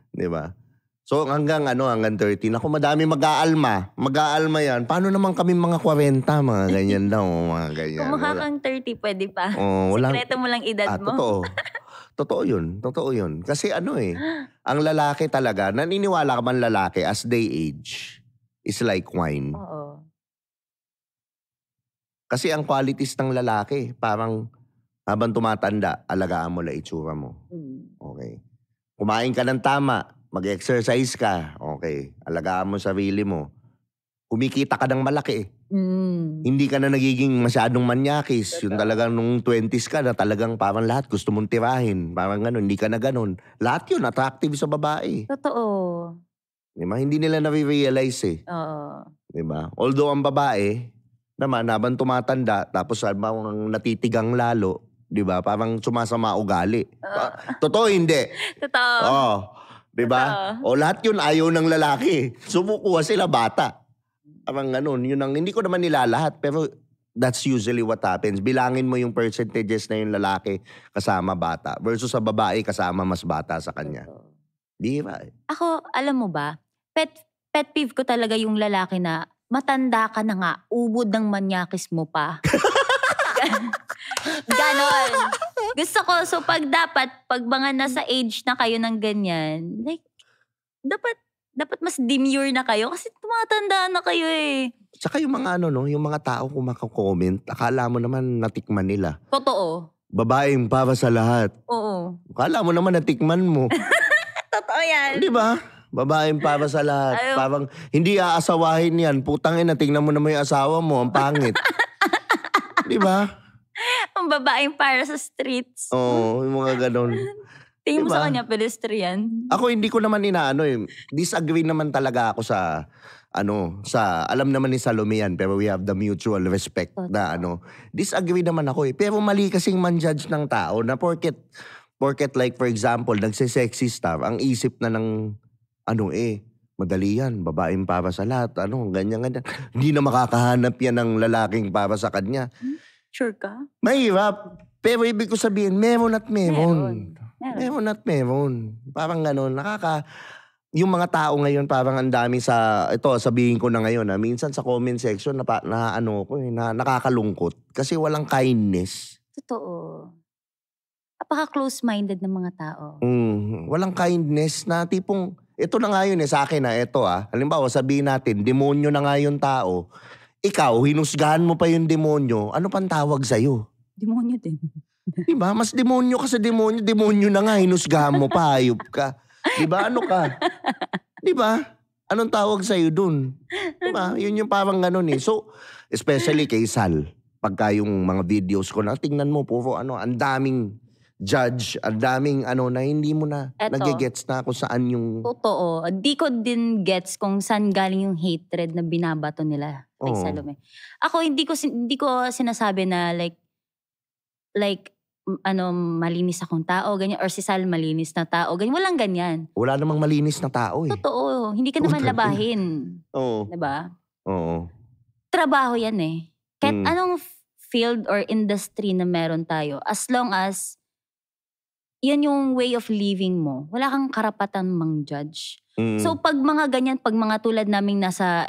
Di ba? So hanggang 13. Ako madami mag-aalma. Mag-aalma yan. Paano naman kami mga 40? Mga ganyan daw. Mga ganyan. Kung mukha kang 30, pwede pa. Walang, Sekreto mo lang edad mo. Totoo. Totoo yun. Kasi ang lalaki talaga, naniniwala ka man lalaki as they age is like wine. Oo. Kasi ang qualities ng lalaki, parang habang tumatanda, alagaan mo lang itsura mo. Okay. Kumain ka ng tama, mag-exercise ka, okay. Alagaan mo sarili mo. Kumikita ka ng malaki. Hindi ka na nagiging masyadong manyakis. Yung talagang nung 20s ka na talagang parang lahat gusto mong tirahin. Parang gano'n, hindi ka na gano'n. Lahat yun, attractive sa babae. Totoo. Diba? Hindi nila na-realize Oo. Diba? Although ang babae, naman, habang tumatanda, tapos habang natitigang lalo, diba? Parang sumasama ugali. Totoo, hindi. Totoo. Oo. Diba? O lahat yun ayaw ng lalaki. Sumukuha sila bata. Parang ganun. Yun ang, hindi ko naman nilalahat, pero that's usually what happens. Bilangin mo yung percentages na yung lalaki kasama bata versus sa babae kasama mas bata sa kanya. Di ba? Ako, alam mo ba, pet peeve ko talaga yung lalaki na matanda ka na nga, ubod ng manyakis mo pa. Ganon. Gusto ko, so pag mga nasa age na kayo ng ganyan, like, dapat mas demure na kayo kasi tumatanda na kayo eh. Tsaka yung mga yung mga tao kung makakomment, akala mo naman natikman nila. Totoo. Babaeng para sa lahat. Oo. Akala mo naman natikman mo. Totoo yan. Di ba? Babaeng para sa lahat. Ayaw. Parang hindi aasawahin yan. Putang ina, tingnan mo naman yung asawa mo. Ang pangit. Di ba? Ang babaeng para sa streets. Oo, yung mga ganon. Tingin mo Diba? sa kanya, pedestrian. Ako hindi ko naman disagree naman talaga ako sa alam naman ni Salome yan, pero we have the mutual respect na disagree naman ako Pero mali kasing man-judge ng tao na porket like for example, nagse-sexy stuff, ang isip na ng madali yan, babaeng para sa lahat, ganyan. Hindi na makakahanap yan ng lalaking para sa kanya. Sure ka? Mahirap. Pero ibig ko sabihin, meron at meron. Meron at meron. Parang gano'n, yung mga tao ngayon parang ang dami sabihin ko na ngayon minsan sa comment section na nakakalungkot kasi walang kindness. Totoo. Napaka-close-minded ng mga tao. Walang kindness na tipong, ito na nga yun sa akin halimbawa sabihin natin, demonyo na nga yung tao, ikaw, hinusgahan mo pa yung demonyo, ano pang tawag sa'yo? Demonyo din. Diba? Mas demonyo ka sa demonyo. Demonyo na nga, hinusgahan mo pa, hayop ka. Diba? Ano ka? Diba? Anong tawag sa'yo dun? Diba? Yun yung parang ganun So, especially kay Sal, pagka yung mga videos ko na, tingnan mo po, ang daming judge, ang daming na hindi mo na nagigets na kung saan yung... Totoo. Di ko din gets kung saan galing yung hatred na binabato nila kay Salome. Ako, hindi ko sinasabi na like, malinis akong tao, ganyan. Or si Sal, malinis na tao, ganyan. Walang ganyan. Wala namang malinis na tao Totoo. Hindi ka naman labahin. Oo. Diba? Oo. Trabaho yan Kahit anong field or industry na meron tayo, as long as yan yung way of living mo, wala kang karapatan mang-judge. So pag mga ganyan, pag mga tulad naming nasa,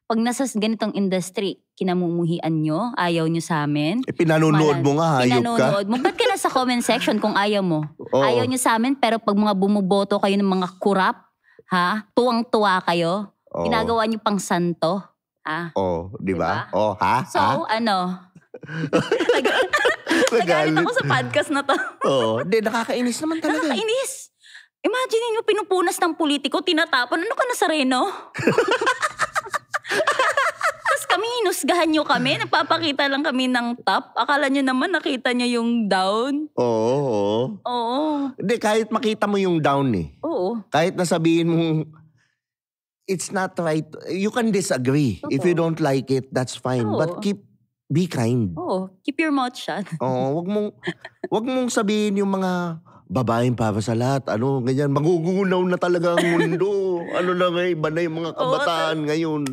pag nasa ganitong industry, kinamumuhian nyo, ayaw nyo sa amin. Pinanunood mo nga, hayop ka. Pinanunood mo. Ba't ka nasa comment section kung ayaw mo? Ayaw nyo sa amin, pero pag mga bumuboto kayo ng mga kurap, tuwang-tuwa kayo, ginagawa nyo pang santo, di ba? So, nagalit ako sa podcast na to. Hindi, nakakainis naman talaga. Nakakainis. Imagine nyo, pinupunas ng politiko, tinatapon. Ano ka na sa Reno? Tapos kami, hinusgahan nyo kami. Nagpapakita lang kami ng top. Akala nyo naman, nakita nyo yung down. Oo. Hindi, kahit makita mo yung down Oo. Kahit nasabihin mo, it's not right. You can disagree. If you don't like it, that's fine. But be kind. Keep your mouth shut. Wag mong sabihin yung mga babaeng para sa lahat. Ganyan. Magugunaw na talaga ang mundo. Iba na yung mga kabataan ngayon.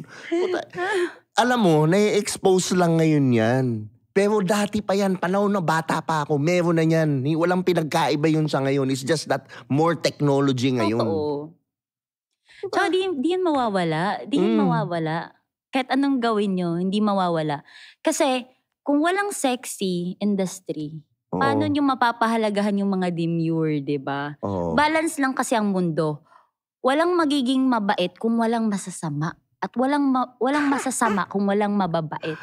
Alam mo, nai-expose lang ngayon yan. Pero dati pa yan, panahon na bata pa ako, meron na yan. Walang pinagkaiba yun sa ngayon. It's just that more technology ngayon. Totoo. Diba? Tsaka di yan mawawala. Di yan mawawala. Kahit anong gawin nyo, hindi mawawala. Kasi kung walang sexy industry, paano nyo mapapahalagahan yung mga demure, diba? Balance lang kasi ang mundo. Walang magiging mabait kung walang masasama. At walang masasama kung walang mababait.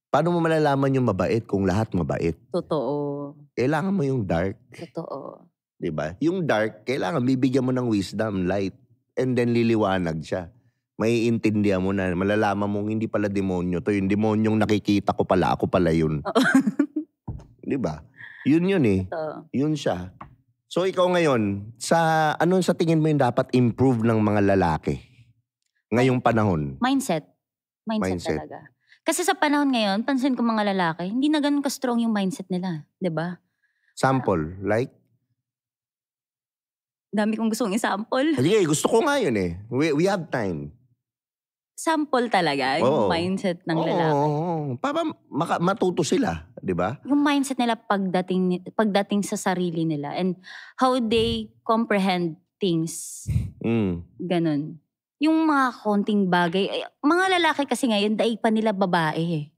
Paano mo malalaman yung mabait kung lahat mabait? Totoo. Kailangan mo yung dark. Totoo. Diba? Yung dark, kailangan bibigyan mo ng wisdom, light. And then liliwanag siya. May intindihan mo na, malalaman mong hindi pala demonyo to. Yung demonyong nakikita ko pala, ako pala yun. Diba? Yun eh. Totoo. Yun siya. So ikaw ngayon, sa tingin mo yung dapat improve ng mga lalaki? Ngayong panahon? Mindset talaga. Kasi sa panahon ngayon, pansin ko mga lalaki, hindi na ganun ka-strong yung mindset nila. Diba? Sample, like? Dami kong gustong i-sample. Sige, gusto ko nga yun eh. We have time. Sample talaga, yung mindset ng lalaki. Para matuto sila, di ba? Yung mindset nila pagdating sa sarili nila and how they comprehend things. Ganun. Yung mga konting bagay, mga lalaki kasi ngayon, daig pa nila babae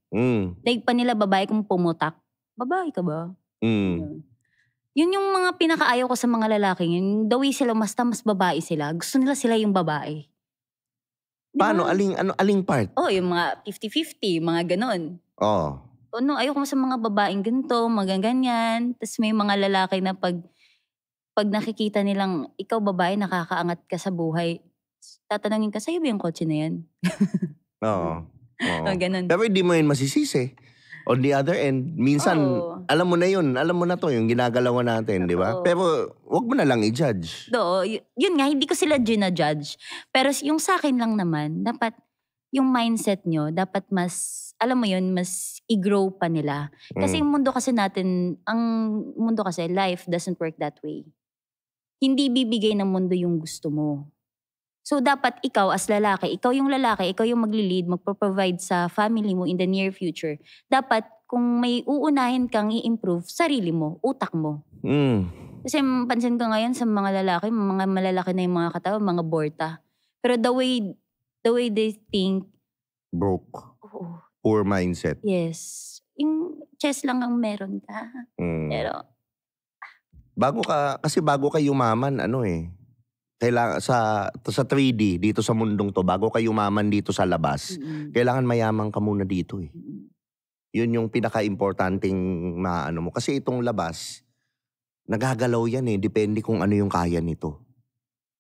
Daig pa nila babae kung pumutak. Babae ka ba? Yun yung mga pinakaayaw ko sa mga lalaki. Yung the way sila, mas babae sila. Gusto nila sila yung babae. Diba? Paano? Aling part? Yung mga 50-50, mga ganon. Ayoko sa mga babaeng ganito, mga ganyan. Tapos may mga lalaki na pag nakikita nilang, ikaw babae, nakakaangat ka sa buhay, tatanungin ka, sa'yo ba yung kotse na yan? Ganun. Pero hindi mo yun masisisi. On the other end, minsan, alam mo na yun. Alam mo na to, yung ginagalawan natin, di ba? Pero wag mo na lang i-judge. Yun nga, hindi ko sila gina-judge. Pero yung sa akin lang naman, dapat yung mindset nyo, dapat mas, alam mo yun, mas i-grow pa nila. Kasi yung mundo kasi natin, life doesn't work that way. Hindi bibigay ng mundo yung gusto mo. So, dapat ikaw as lalaki, ikaw yung magli-lead, magpo-provide sa family mo in the near future. Dapat, kung may uunahin kang i-improve, sarili mo, utak mo. Kasi pansin ko ngayon sa mga lalaki, mga malalaki na yung mga katawan, mga borta. Pero the way they think... Broke. Poor mindset. Yes. Yung chest lang ang meron ka. Pero... Bago ka yumaman, kailangan sa 3D dito sa mundong to, bago ka yumaman dito sa labas, kailangan mayaman ka muna dito eh. Yun yung pinaka-importanting maano mo. Kasi itong labas, nagagalaw yan eh. Depende kung ano yung kaya nito.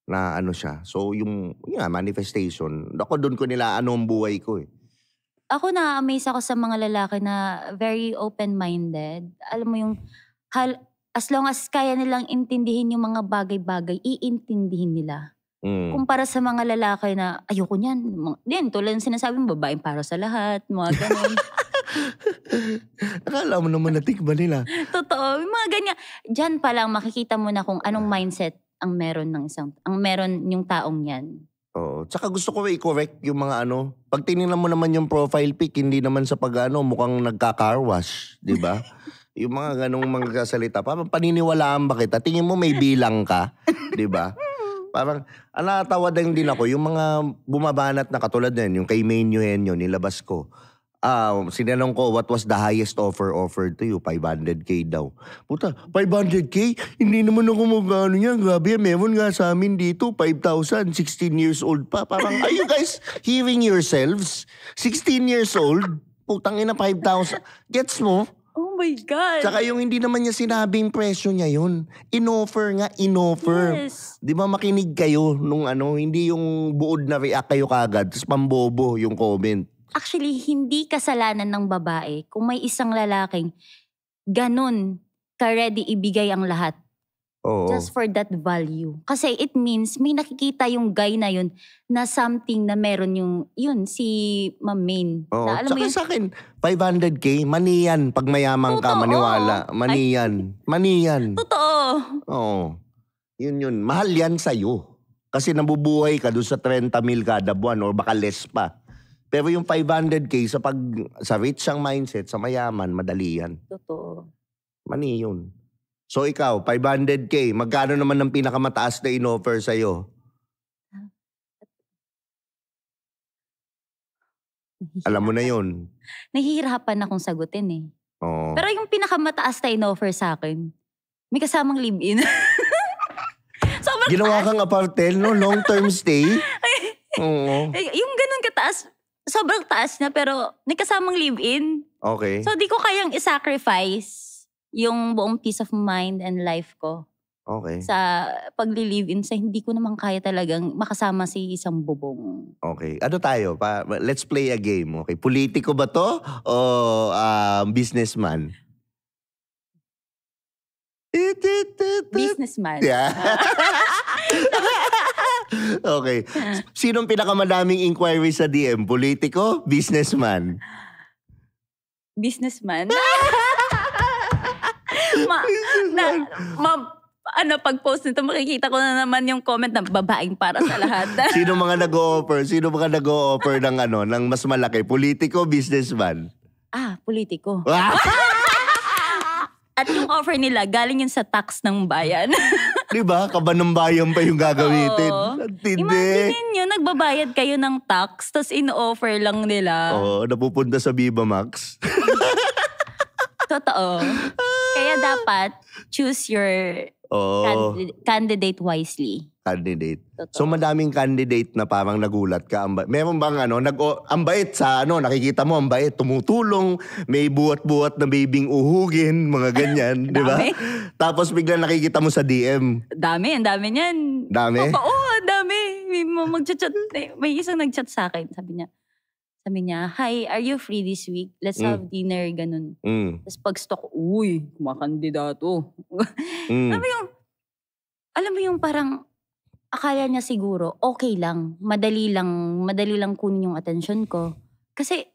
Na siya. So yung manifestation, ako doon ko nila ang buhay ko eh. Ako na-amaze ako sa mga lalaki na very open-minded. Alam mo yung, as long as kaya nilang intindihin yung mga bagay-bagay, iintindihin nila. Kumpara sa mga lalaki na, ayoko niyan. Yan, tulad ng sinasabi mo, babaeng para sa lahat, mga ganun. Akala mo naman natikba nila. Totoo, mga ganyan. Diyan pa lang makikita mo na kung anong mindset ang meron yung taong yan. Tsaka gusto ko i-correct yung mga pag tinignan mo naman yung profile pic, hindi naman sa mukhang nagka-car wash, di ba? Yung mga ganong mga salita, parang paniniwalaan ba kita? Tingin mo may bilang ka, di ba? Parang, natawa din ako, yung mga bumabanat na katulad na yung kay Main Eugenio, nilabas ko. Sinanong ko, what was the highest offer offered to you? 500K daw. Puta, 500K? Hindi naman ako magkano yan. Grabe, meron nga sa amin dito, 5,000, 16 years old pa. Parang, are you guys hearing yourselves? 16 years old? Putang ina, 5,000. Gets mo? Oh my God. Tsaka yung hindi naman niya sinabing presyo niya yun. In-offer. Yes. Di ba makinig kayo nung hindi yung buod na react kayo kagad, tapos pambobo yung comment. Actually, hindi kasalanan ng babae kung may isang lalaking ganun ka-ready ibigay ang lahat. Just for that value. Kasi it means may nakikita yung guy na yun na something na meron yun si Ma'am Main. Na, alam mo sa akin, 500K, maniyan. Pag mayaman ka, maniwala. Maniyan. Totoo. Yun. Mahal yan sa'yo. Kasi nabubuhay ka doon sa 30 mil kada buwan or baka less pa. Pero yung 500K sa rich ang mindset, sa mayaman, madali yan. Totoo. Mani yun. So ikaw, 500K, magkano naman ang pinakamataas na in-offer sa'yo? Alam mo na yun. Nahihirapan akong sagutin eh. Oo. Pero yung pinakamataas na in-offer sa akin, may kasamang live-in. Sobrang Ginawa taas. kang apartel, no? Long-term stay? Oo. Yung ganun kataas, sobrang taas niya pero may kasamang live-in. Okay. So di ko kayang i-sacrifice yung buong peace of mind and life ko Okay. sa pagli-live-in sa hindi ko naman kaya talagang makasama si isang bubong. Okay. Ano tayo? Let's play a game. Okay. Politiko ba to? O businessman? Businessman. Yeah. Okay. Sinong pinakamadaming inquiry sa DM? Politiko? Businessman? Businessman. Pag-post nito, makikita ko na naman yung comment na babaeng para sa lahat. Sino mga nag-o-offer ng mas malaki? Politiko, businessman? Politiko. At yung offer nila, galing yun sa tax ng bayan. Diba? Kaba ng bayan pa yung gagamitin. Oo. Tindi. Imagine nyo, nagbabayad kayo ng tax, tapos in-offer lang nila. Oo, napupunta sa Viva Max. Totoo. Kaya dapat choose your candidate wisely. Candidate. Totoo. So madaming candidate na parang nagulat ka. Meron bang ang bait sa nakikita mo, ang bait, tumutulong, may buwat-buwat na babing uhugin, mga ganyan, di ba? Tapos biglang nakikita mo sa DM. Ang dami niyan. Dami? Oo, ang dami. May isang nag-chat sa akin, sabi niya, "Hi, are you free this week? Let's have dinner," ganun. Tapos pag-stalk, kumakandidato. Alam mo yung parang, akala niya siguro, okay lang, madali lang kunin yung attention ko. Kasi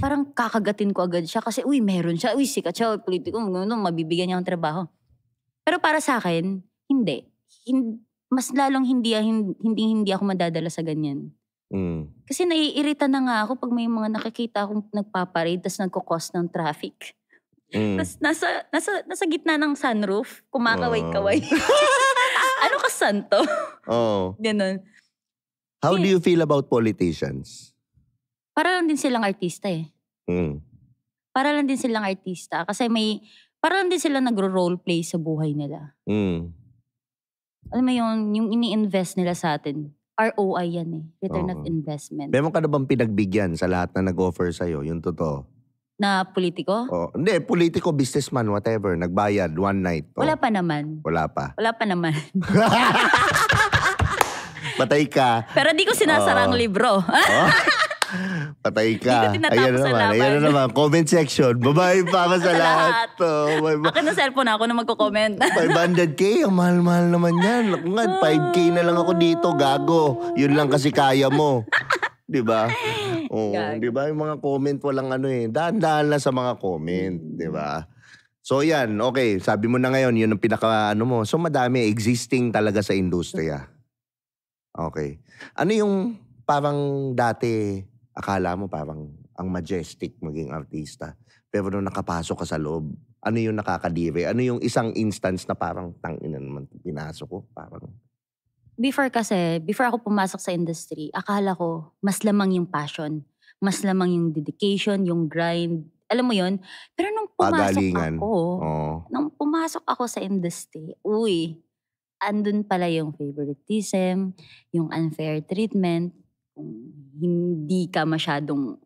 parang kakagatin ko agad siya kasi, meron siya, sikat siya, politiko, mabibigyan niya ang trabaho. Pero para sa akin, hindi. Mas lalong hindi ako madadala sa ganyan. Kasi naiirita na nga ako pag may mga nakikita akong nagpaparade tas nagkukos ng traffic. Tas nasa gitna ng sunroof, kumakaway-kaway. Ano ka santo? Oo. Ganun. How do you feel about politicians? Para lang din silang artista eh. Para lang din silang artista. Kasi para lang din sila nagro-roleplay sa buhay nila. Alam mo yung ini-invest nila sa atin. ROI yan eh. Return of investment. Meron ka na bang pinagbigyan sa lahat na nag-offer sa'yo? Yung totoo. Na politiko? Hindi, politiko, businessman, whatever. Nagbayad, one night. Wala pa naman. Wala pa. Wala pa naman. Patay ka. Pero di ko sinasara ang libro. Patay ka. Di ko tinatapos sa laban. Ayan na naman. Comment section. Babae pa ka sa lahat. Akin na cellphone ako na magko-comment. 500K? Ang mahal-mahal naman yan. Naku nga, 5K na lang ako dito. Gago. Yun lang kasi kaya mo. Diba? Diba? Yung mga comment walang daan-daan lang sa mga comment. Diba? So yan, okay. Sabi mo na ngayon, yun ang pinaka mo. So madami existing talaga sa industriya. Okay. Ano yung parang dati akala mo parang ang majestic maging artista. Pero nung nakapasok ka sa loob, ano yung nakakadiri? Ano yung isang instance na parang tangina naman pinasok ko? Parang... Before ako pumasok sa industry, akala ko mas lamang yung passion. Mas lamang yung dedication, yung grind. Alam mo yun? Pero nung pumasok ako sa industry, andun pala yung favoritism, yung unfair treatment, kung hindi ka masyadong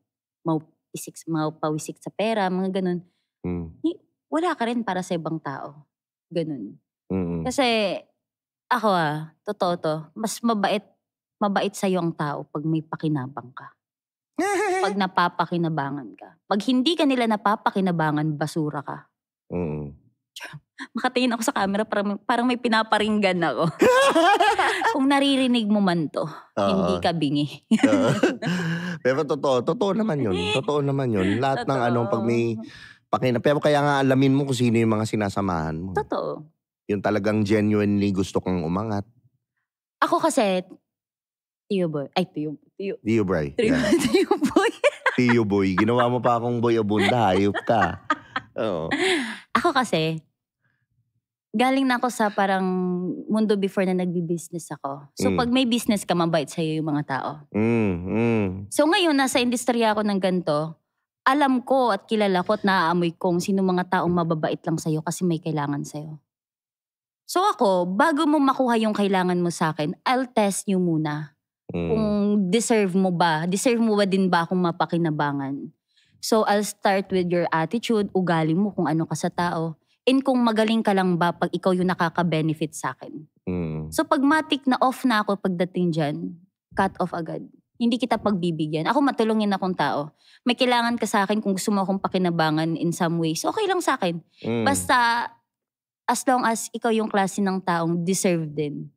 maupawisik sa pera, mga ganun. Wala ka rin para sa ibang tao. Ganun. Kasi ako totoo to, mas mabait sa'yo ang tao pag may pakinabang ka. Pag napapakinabangan ka. Pag hindi ka nila napapakinabangan, basura ka. Makatingin ako sa camera, parang may pinaparinggan ako. Kung naririnig mo man to, hindi ka bingi. Pero totoo naman yun. Totoo naman yun. Lahat ng pag may pero kaya nga alamin mo kung sino yung mga sinasamahan mo. Totoo. Yung talagang genuinely gusto kang umangat. Ako kasi, Tiyo boy. Ay, tiyo. Tio Bray. Tiyo, Yan. tiyo boy. Tio Boy. Ginawa mo pa akong Boy Abunda. Hayop ka. Oo. Ako kasi, galing na ako sa parang mundo before na nagbi-business ako. So pag may business ka, mabait sa'yo yung mga tao. So ngayon, nasa industriya ako ng ganito, alam ko at kilala ko at naaamoy kong sino mga taong mababait lang sa'yo kasi may kailangan sa'yo. So ako, bago mo makuha yung kailangan mo sa akin, I'll test you muna. Kung deserve mo ba din ba akong mapakinabangan. So I'll start with your attitude, ugali mo kung ano ka sa tao, and kung magaling ka lang ba pag ikaw yung nakaka-benefit sa akin. So pag matik na off na ako pagdating dyan, cut off agad. Hindi kita pagbibigyan. Ako matulungin akong tao. May kailangan ka sa akin kung gusto mo akong pakinabangan in some ways, okay lang sa akin. Basta as long as ikaw yung klase ng taong deserve din.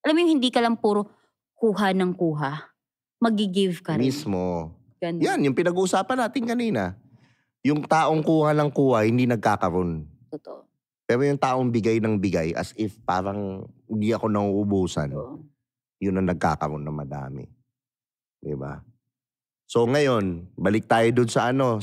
Alam mo yung hindi ka lang puro kuha ng kuha. Magi-give ka rin. Mismo. Ganun. Yan, yung pinag-uusapan natin kanina. Yung taong kuha ng kuha, hindi nagkakaroon. Totoo. Pero yung taong bigay ng bigay, as if parang hindi ako nauubusan, yun ang nagkakaroon na madami. Diba? So ngayon, balik tayo dun sa ano.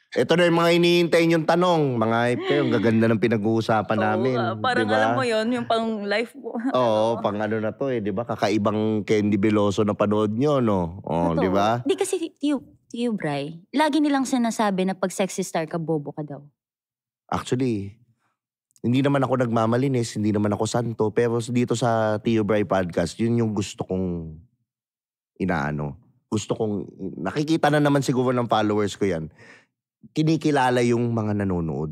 Ito na yung mga iniintay yung tanong. Mga yung gaganda ng pinag-uusapan namin. Parang diba? alam mo yon yung pang life mo. Oo, pang ano na to diba? Kakaibang Candy Veloso na panood nyo, no? Oh, diba? Di kasi, Tiyo Bray, lagi nilang sinasabi na pag sexy star ka, bobo ka daw. Actually, hindi naman ako nagmamalinis, hindi naman ako santo, pero dito sa Tio Bray Podcast, yun yung gusto kong inaano. Gusto kong, nakikita na naman siguro ng followers ko yan. Kinikilala yung mga nanonood.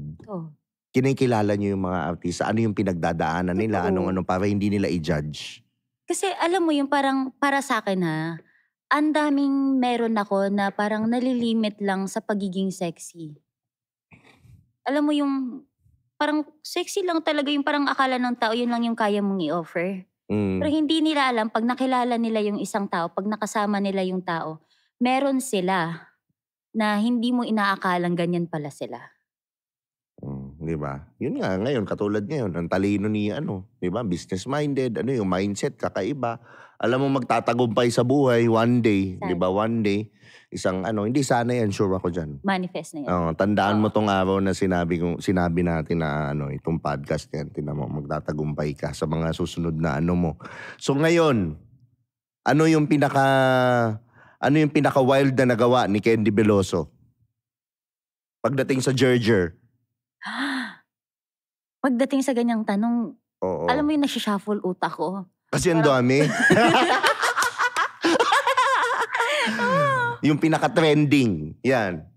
Kinikilala nyo yung mga artista. Ano yung pinagdadaanan nila, anong para hindi nila i-judge. Kasi alam mo yung parang, para sa akin ha, ang daming meron ako na parang nalilimit lang sa pagiging sexy. Alam mo yung, parang sexy lang talaga yung parang akala ng tao, yun lang yung kaya mong i-offer. Pero hindi nila alam, pag nakilala nila yung isang tao, pag nakasama nila yung tao, meron sila na hindi mo inaakalang ganyan pala sila. Di ba? Yun nga, ngayon, katulad ngayon, ang talino ni di ba? Business-minded, yung mindset, kakaiba. Alam mo, magtatagumpay sa buhay, one day, di ba? One day, isang hindi sana yan, sure ako dyan. Manifest na yan. Tandaan mo tong araw na sinabi natin na itong podcast yan, tinan mo, magtatagumpay ka sa mga susunod na mo. So ngayon, ano yung pinaka-wild na nagawa ni Candy Veloso? Pagdating sa Gerger. Pagdating sa ganyang tanong, alam mo yung nagsishuffle utak ko. Kasi ang dami. Yung pinaka-trending. Yan.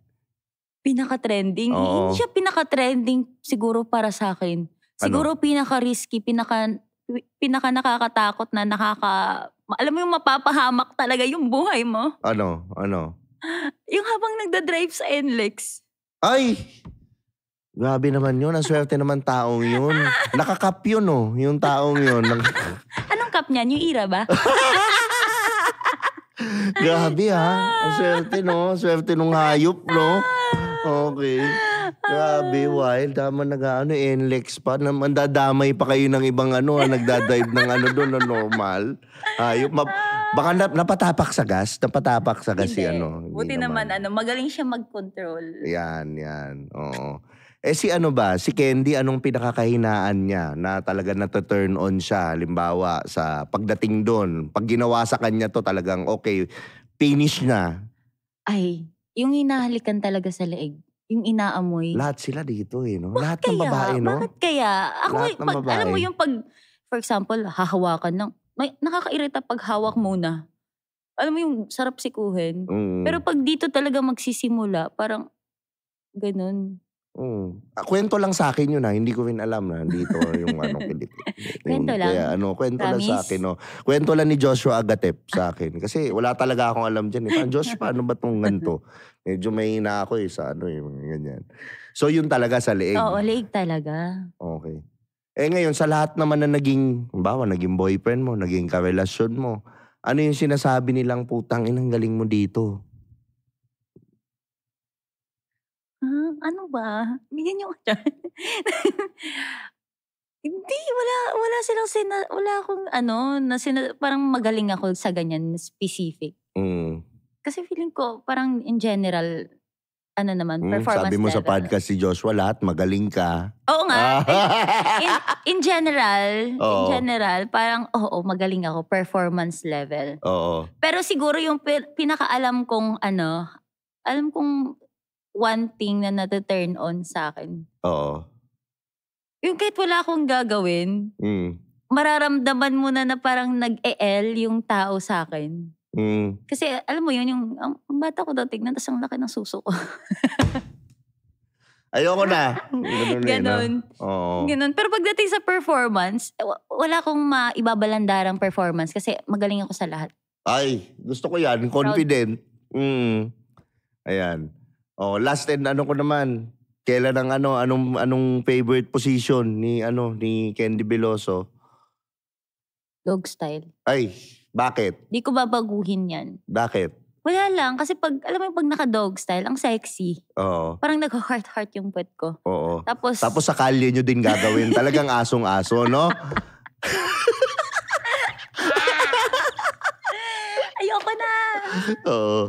Pinaka-trending? Hindi siya pinaka-trending siguro para sa akin. Siguro pinaka-risky, pinaka-nakakatakot na alam mo yung mapapahamak talaga yung buhay mo. Ano? Yung habang nagdadrive sa NLEX. Ay! Grabe naman yun. Ang swerte naman taong yun. Nakakap yun, yung taong yun. Anong cup niyan? Yung ira ba? Grabe ang swerte, no? Swerte nung hayop, no? Okay. Grabe, wild. Tama NLEX pa. Mandadamay pa kayo ng ibang nagdadrive ng doon na normal. Hayop. Baka napatapak sa gas? Napatapak sa gas si Buti naman, magaling siya mag-control. Yan. Oo. Si si Candy, anong pinakakahinaan niya na talaga na-turn on siya? Halimbawa, sa pagdating doon, pag ginawa sa kanya to talagang okay, finish na. Ay, yung hinahalikan talaga sa leeg. Yung inaamoy. Lahat sila dito no? Lahat ng babae, no? Bakit kaya? Ako, alam mo yung for example, hahawakan ng, nakakairita pag hawak muna. Alam mo yung sarap sikuhin. Pero pag dito talaga magsisimula, parang ganun. Kwento lang sa akin yun hindi ko rin alam na dito yung Kwento lang? Kaya kwento lang sa akin. Kwento lang ni Joshua Agatep sa akin. Kasi wala talaga akong alam dyan. Joshua, ano ba itong ganito? Medyo may hina ako sa ganyan. So yun talaga sa leeg. Oo, leeg talaga. Okay. Ngayon, sa lahat naman na naging boyfriend mo, naging karelasyon mo, ano yung sinasabi nilang putang inang galing mo dito? Ano ba? Bigyan niyo ako dyan. Hindi, wala silang wala akong parang magaling ako sa ganyan specific. Kasi feeling ko parang in general, performance Sabi mo level. sa podcast si Joshua, lahat magaling ka. Oo nga. in general, parang magaling ako, performance level. Oo. Pero siguro yung pinakaalam kong alam kong one thing na nata-turn on sa akin. Oo. Yung kahit wala akong gagawin, mararamdaman mo na parang nag-e-L yung tao sa akin. Kasi alam mo yun, ang bata ko daw tignan, tas ang laki ng suso ko. Ayoko na. Ganon. Oo. Ganon. Pero pagdating sa performance, wala akong maibabalandarang performance kasi magaling ako sa lahat. Ay, gusto ko yan. Confident. Ayan. Last and ko naman. Kailan anong favorite position ni Candy Veloso? Dog style. Ay, bakit? Di ko babaguhin yan. Bakit? Wala lang. Kasi alam mo pag naka-dog style, ang sexy. Oo. Parang nag-heart-heart yung puwet ko. Oo. Tapos sa kalye nyo din gagawin. Talagang asong-aso, no? Ayoko na. Oo.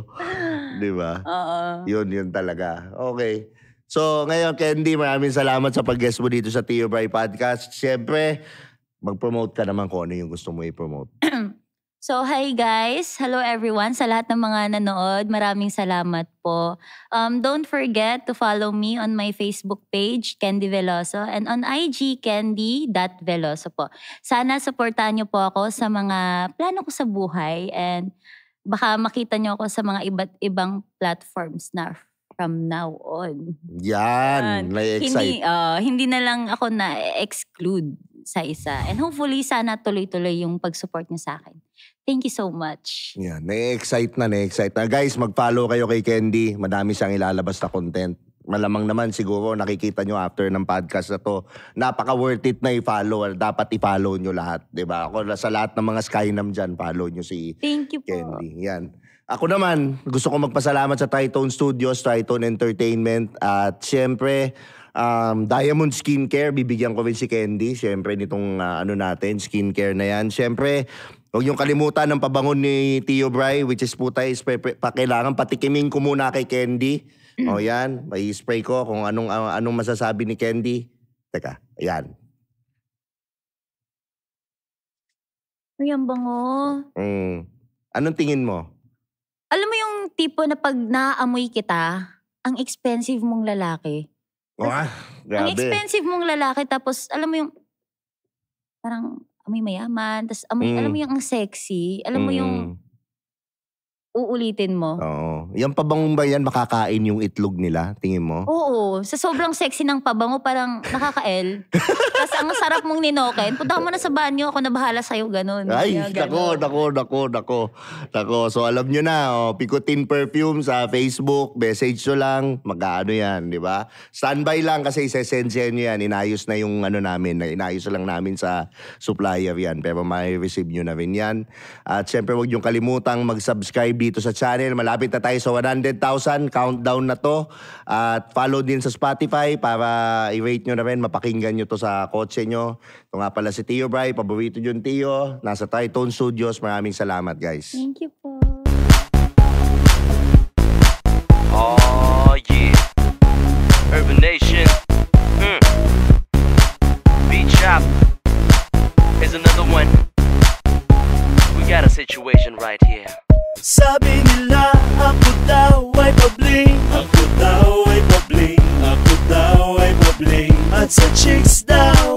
Di ba? Oo. Yun talaga. Okay. So, ngayon, Candy, maraming salamat sa pag-guest mo dito sa Tio Bray Podcast. Siyempre, mag-promote ka naman kung ano yung gusto mo i-promote. So, hi guys. Hello everyone. Sa lahat ng mga nanood, maraming salamat po. Don't forget to follow me on my Facebook page, Candy Veloso, and on IG, candy.veloso po. Sana supportahan niyo po ako sa mga plano ko sa buhay and baka makita niyo ako sa mga iba't ibang platforms na from now on. Yan. Na-excite. Hindi na lang ako na-exclude sa isa. And hopefully, sana tuloy-tuloy yung pag-support niyo sa akin. Thank you so much. Yan. Na-excite na. Guys, mag-follow kayo kay Candy. Madami siyang ilalabas na content. Malamang naman siguro nakikita nyo after ng podcast na to. Napaka-worth it na i-follow. Dapat i-follow nyo lahat. Diba? Ako sa lahat ng mga Skynam dyan, follow nyo si Thank you po. Candy. Yan. Ako naman, gusto ko magpasalamat sa Tritone Studios, Tritone Entertainment, at syempre, Diamond Skincare, bibigyan ko rin si Candy, syempre nitong natin, skincare na yan. Syempre, huwag niyong kalimutan ng pabangon ni Tio Bray, which is putay, kailangan patikimin ko muna kay Candy. O yan, may spray ko kung anong masasabi ni Candy. Teka, ayan. Ayan bango. Anong tingin mo? Alam mo yung tipo na pag naaamoy kita, ang expensive mong lalaki. Grabe. Ang expensive mong lalaki, tapos alam mo yung parang amoy mayaman, tapos alam mo yung ang sexy, alam mo yung uulitin mo. Oo. Yung pabangong ba yan, makakain yung itlog nila, tingin mo? Oo. Sa sobrang sexy ng pabango, parang nakaka-L. Tapos ang sarap mong ninoken. Punta ka mo na sa banyo, ako na bahala sa'yo, ganun. Ay, ganun. nako. So alam nyo na, Picotin Perfume sa Facebook, message nyo lang, mag-ano yan, di ba? Standby lang kasi isesensya nyo yan. Inayos na yung namin, inayos lang namin sa supplier yan. Pero may receive nyo na rin yan. At syempre, huwag nyo kalimutang mag-subscribe dito sa channel. Malapit na tayo sa 100,000. Countdown na to. At follow din sa Spotify para i-rate nyo na rin. Mapakinggan nyo to sa kotse nyo. Ito nga pala si Tio Bray. Paborito yung Tio. Nasa Tritone Studios. Maraming salamat, guys. Thank you po. Oh, yeah. Urban Nation. Beat Shop. Here's another one. We got a situation right here. Sabi nila ako daw ay pabling, ako daw ay pabling, ako daw ay pabling, at sa chicks daw